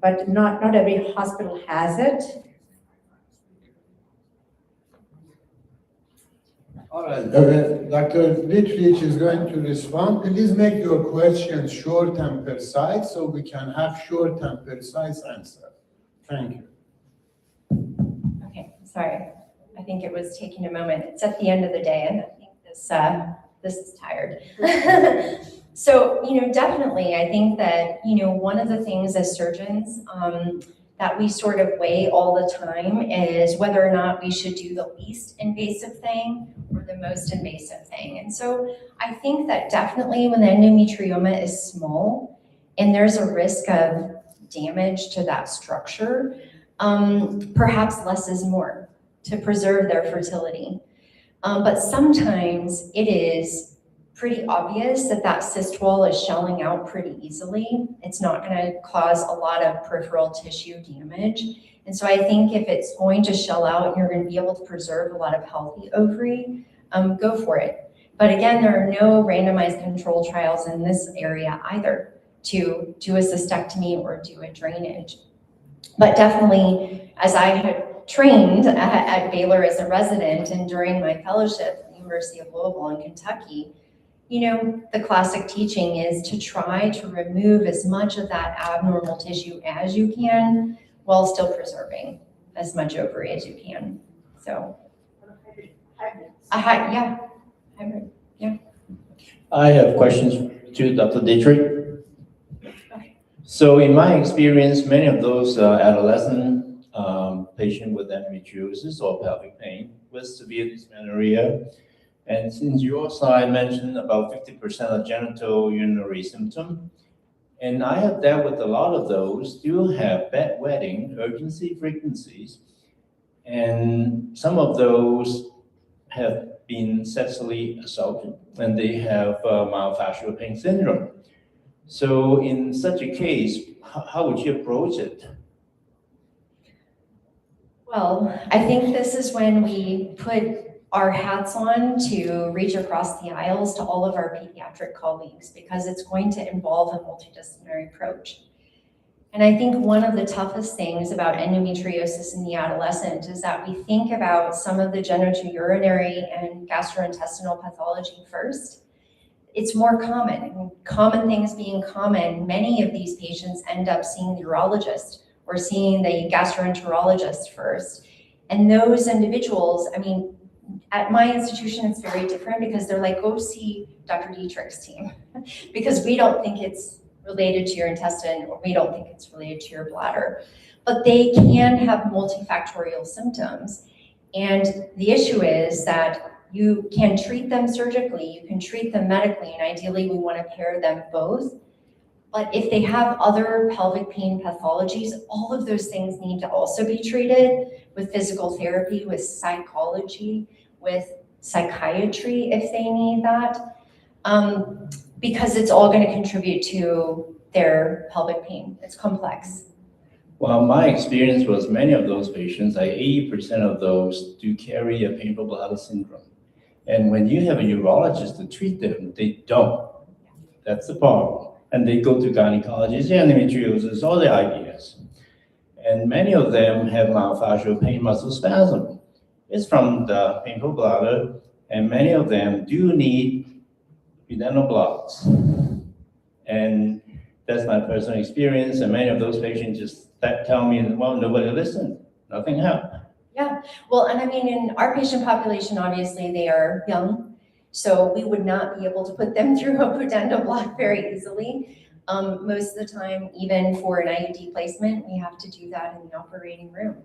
but not every hospital has it. All right, Dr. Dietrich is going to respond. Please make your questions short and precise so we can have short and precise answer. Thank you. Okay, sorry. I think it was taking a moment. It's at the end of the day, and I think this is tired. So, definitely, I think that, one of the things as surgeons that we sort of weigh all the time is whether or not we should do the least invasive thing or the most invasive thing. And so I think that definitely when the endometrioma is small and there's a risk of damage to that structure, perhaps less is more to preserve their fertility. But sometimes it is pretty obvious that that cyst wall is shelling out pretty easily. It's not going to cause a lot of peripheral tissue damage. And so I think if it's going to shell out and you're going to be able to preserve a lot of healthy ovary, go for it. But again, there are no randomized control trials in this area either to do a cystectomy or do a drainage. But definitely, as I had trained at Baylor as a resident and during my fellowship at the University of Louisville in Kentucky, the classic teaching is to try to remove as much of that abnormal tissue as you can while still preserving as much ovary as you can. So, hybrid. I have questions to Dr. Dietrich. So in my experience, many of those adolescent patients with endometriosis or pelvic pain with severe dysmenorrhea, and since your side mentioned about 50% of genital urinary symptom, and I have dealt with a lot of those, still have bedwetting, urgency frequencies, and some of those have been sexually assaulted, and they have myofascial pain syndrome. So in such a case, how would you approach it? Well, I think this is when we put our hats on to reach across the aisles to all of our pediatric colleagues, because it's going to involve a multidisciplinary approach. And I think one of the toughest things about endometriosis in the adolescent is that we think about some of the genitourinary and gastrointestinal pathology first. It's more common. Common things being common, many of these patients end up seeing the urologist or seeing the gastroenterologist first. And those individuals, at my institution, it's very different because they're like, go see Dr. Dietrich's team because we don't think it's related to your intestine or we don't think it's related to your bladder. But they can have multifactorial symptoms. And the issue is that you can treat them surgically, you can treat them medically, and ideally we want to pair them both. But if they have other pelvic pain pathologies, all of those things need to also be treated with physical therapy, with psychology, with psychiatry if they need that, because it's all going to contribute to their pelvic pain. It's complex. Well, my experience was many of those patients, like 80% of those, do carry a painful bladder syndrome. And when you have a urologist to treat them, they don't. That's the problem. And they go to gynecologists, endometriosis, all the IBS. And many of them have myofascial pain muscle spasm. It's from the painful bladder, and many of them do need duodenal blocks. And that's my personal experience, and many of those patients just tell me, well, nobody listened, nothing happened. Yeah, well, and in our patient population, obviously they are young, so we would not be able to put them through a pudendal block very easily. Most of the time, even for an IUD placement, we have to do that in the operating room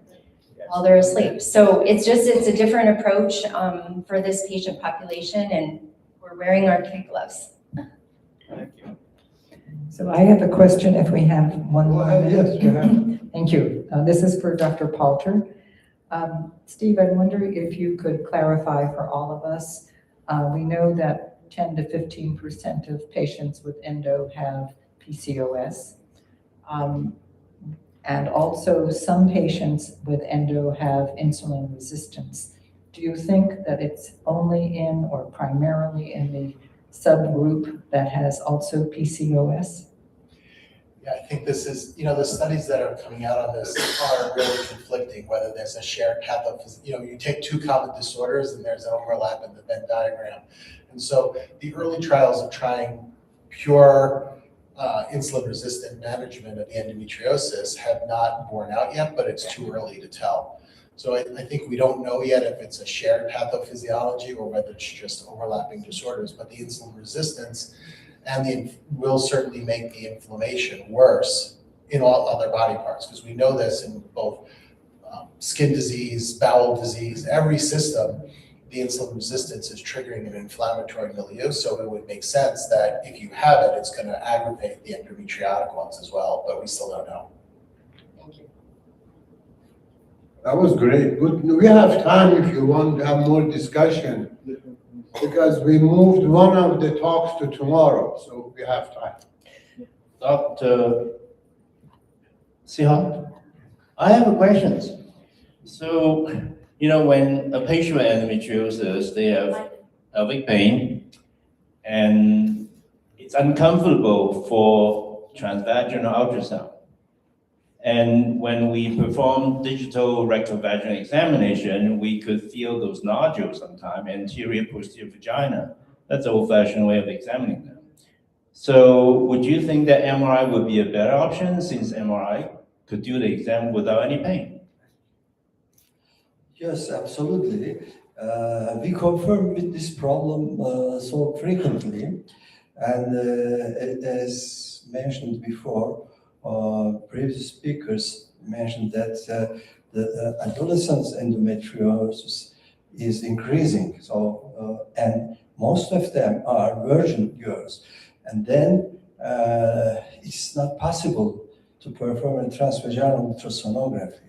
while they're asleep. So it's a different approach for this patient population, and we're wearing our kid gloves. Thank you. So I have a question if we have one more minute. Yes, you have. Thank you. This is for Dr. Palter. Steve, I wonder if you could clarify for all of us. We know that 10 to 15% of patients with endo have PCOS. And also some patients with endo have insulin resistance. Do you think that it's only in or primarily in the subgroup that has also PCOS? Yeah, I think this is, the studies that are coming out on this are really conflicting, whether there's a shared path of, you take two common disorders and there's an overlap in the Venn diagram. And so the early trials of trying pure insulin-resistant management of the endometriosis have not borne out yet, but it's too early to tell. So I think we don't know yet if it's a shared pathophysiology or whether it's just overlapping disorders, but the insulin resistance and will certainly make the inflammation worse in all other body parts, because we know this in both skin disease, bowel disease, every system, the insulin resistance is triggering an inflammatory milieu, so it would make sense that if you have it, it's going to aggravate the endometriotic ones as well, but we still don't know. Thank you. That was great. Good. We have time if you want to have more discussion, because we moved one of the talks to tomorrow, so we have time. Dr. Cihat, I have a question. So, when a patient with endometriosis, they have pelvic pain, and it's uncomfortable for transvaginal ultrasound. And when we perform digital rectal vaginal examination, we could feel those nodules sometimes, anterior, posterior vagina. That's the old-fashioned way of examining them. So would you think that MRI would be a better option, since MRI could do the exam without any pain? Yes, absolutely. We confirm with this problem so frequently, and as mentioned before, previous speakers mentioned that the adolescents' endometriosis is increasing. So, and most of them are virgin girls, and then it's not possible to perform a transvaginal ultrasonography.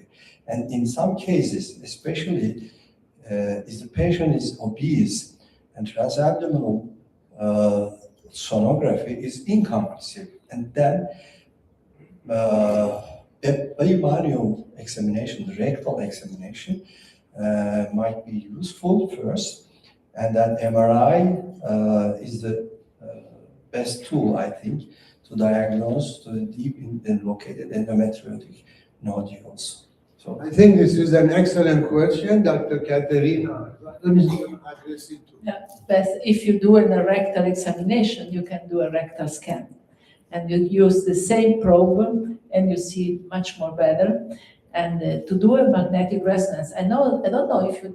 And in some cases, especially if the patient is obese and transabdominal sonography is incomprehensive, and then a bimanual examination, the rectal examination, might be useful first, and then MRI is the best tool, I think, to diagnose the deep and located endometriotic nodules. So I think this is an excellent question, Dr. Caterina. Let me address it to you. Yeah, but if you do a rectal examination, you can do a rectal scan. And you use the same probe and you see much more better. And to do a magnetic resonance, I don't know if you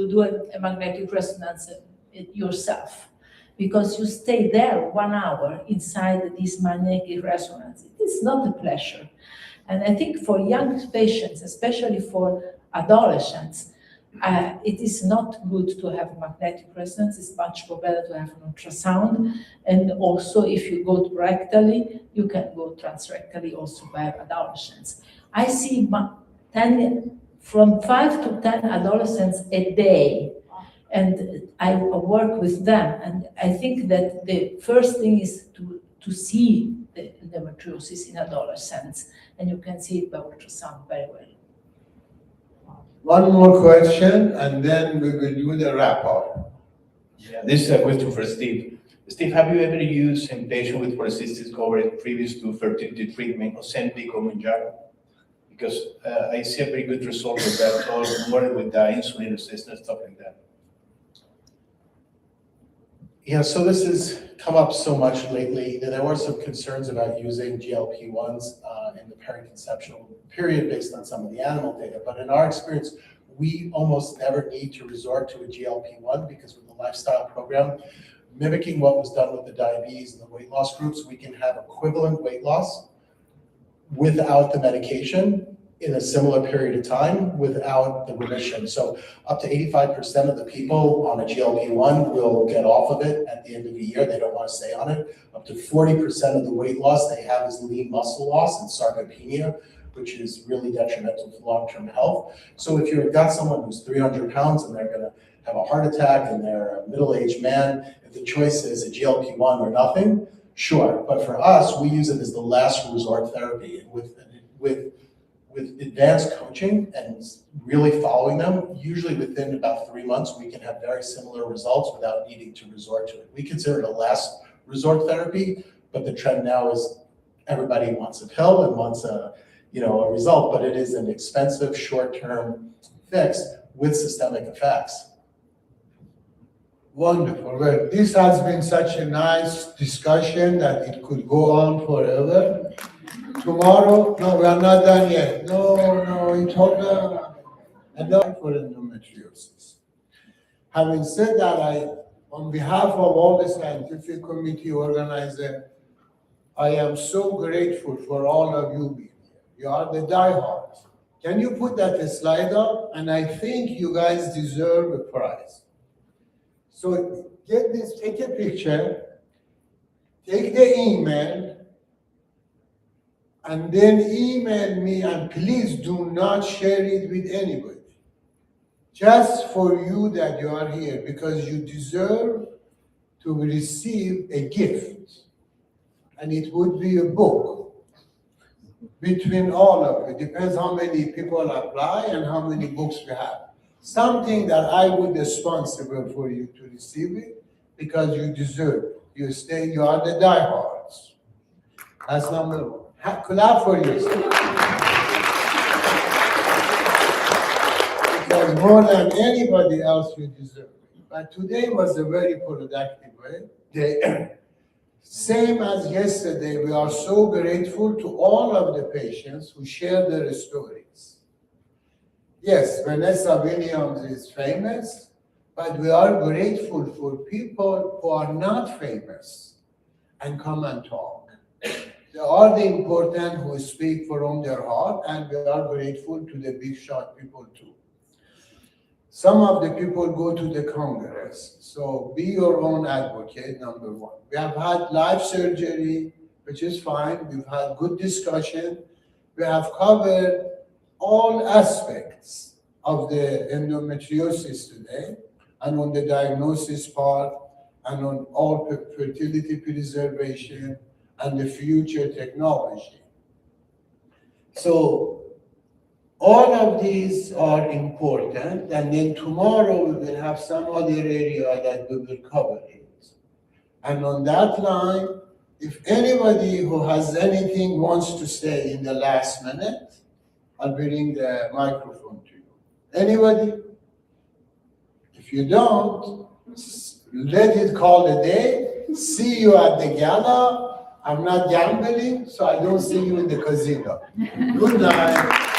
do a magnetic resonance yourself, because you stay there 1 hour inside this magnetic resonance. It is not a pleasure. And I think for young patients, especially for adolescents, it is not good to have magnetic resonance. It's much more better to have an ultrasound. And also, if you go rectally, you can go transrectally also by adolescents. I see from 5 to 10 adolescents a day, and I work with them. And I think that the first thing is to see the endometriosis in adolescents, and you can see it by ultrasound very well. One more question, and then we will do the wrap-up. Yeah, this is a question for Steve. Steve, have you ever used in patients with polycystic ovary previous to fertility treatment, Ozempic or Mounjaro? Because I see a very good result with that, or more with the insulin resistance, stuff like that. Yeah, so this has come up so much lately. There were some concerns about using GLP-1s in the periconceptual period based on some of the animal data. But in our experience, we almost never need to resort to a GLP-1, because with the lifestyle program, mimicking what was done with the diabetes and the weight loss groups, we can have equivalent weight loss without the medication in a similar period of time without the remission. So up to 85% of the people on a GLP-1 will get off of it at the end of the year. They don't want to stay on it. Up to 40% of the weight loss they have is lean muscle loss and sarcopenia, which is really detrimental to long-term health. So if you've got someone who's 300 pounds and they're going to have a heart attack and they're a middle-aged man, if the choice is a GLP-1 or nothing, sure. But for us, we use it as the last resort therapy. And with advanced coaching and really following them, usually within about 3 months, we can have very similar results without needing to resort to it. We consider it a last resort therapy, but the trend now is everybody wants a pill and wants a result, but it is an expensive short-term fix with systemic effects. Wonderful. Well, this has been such a nice discussion that it could go on forever. Tomorrow, no, we are not done yet. No, it's over. And not for endometriosis. Having said that, on behalf of all the scientific committee organizer, I am so grateful for all of you being here. You are the diehards. Can you put that slide up? And I think you guys deserve a prize. So get this, take a picture, take the email, and then email me, and please do not share it with anybody. Just for you that you are here, because you deserve to receive a gift. And it would be a book between all of you. It depends how many people apply and how many books we have. Something that I would be responsible for you to receive it, because you deserve it. You are the diehards. That's number one. Clap for yourself. Because more than anybody else, you deserve it. But today was a very productive day. Same as yesterday, we are so grateful to all of the patients who share their stories. Yes, Vanessa Williams is famous, but we are grateful for people who are not famous and come and talk. They are the important who speak from their heart, and we are grateful to the big shot people too. Some of the people go to the Congress, so be your own advocate, number one. We have had live surgery, which is fine. We've had good discussion. We have covered all aspects of the endometriosis today, and on the diagnosis part, and on all fertility preservation, and the future technology. So all of these are important, and then tomorrow we will have some other area that we will cover it. And on that line, if anybody who has anything wants to say in the last minute, I'll bring the microphone to you. Anybody? If you don't, let it call a day. See you at the gala. I'm not gambling, so I don't see you in the casino. Good night.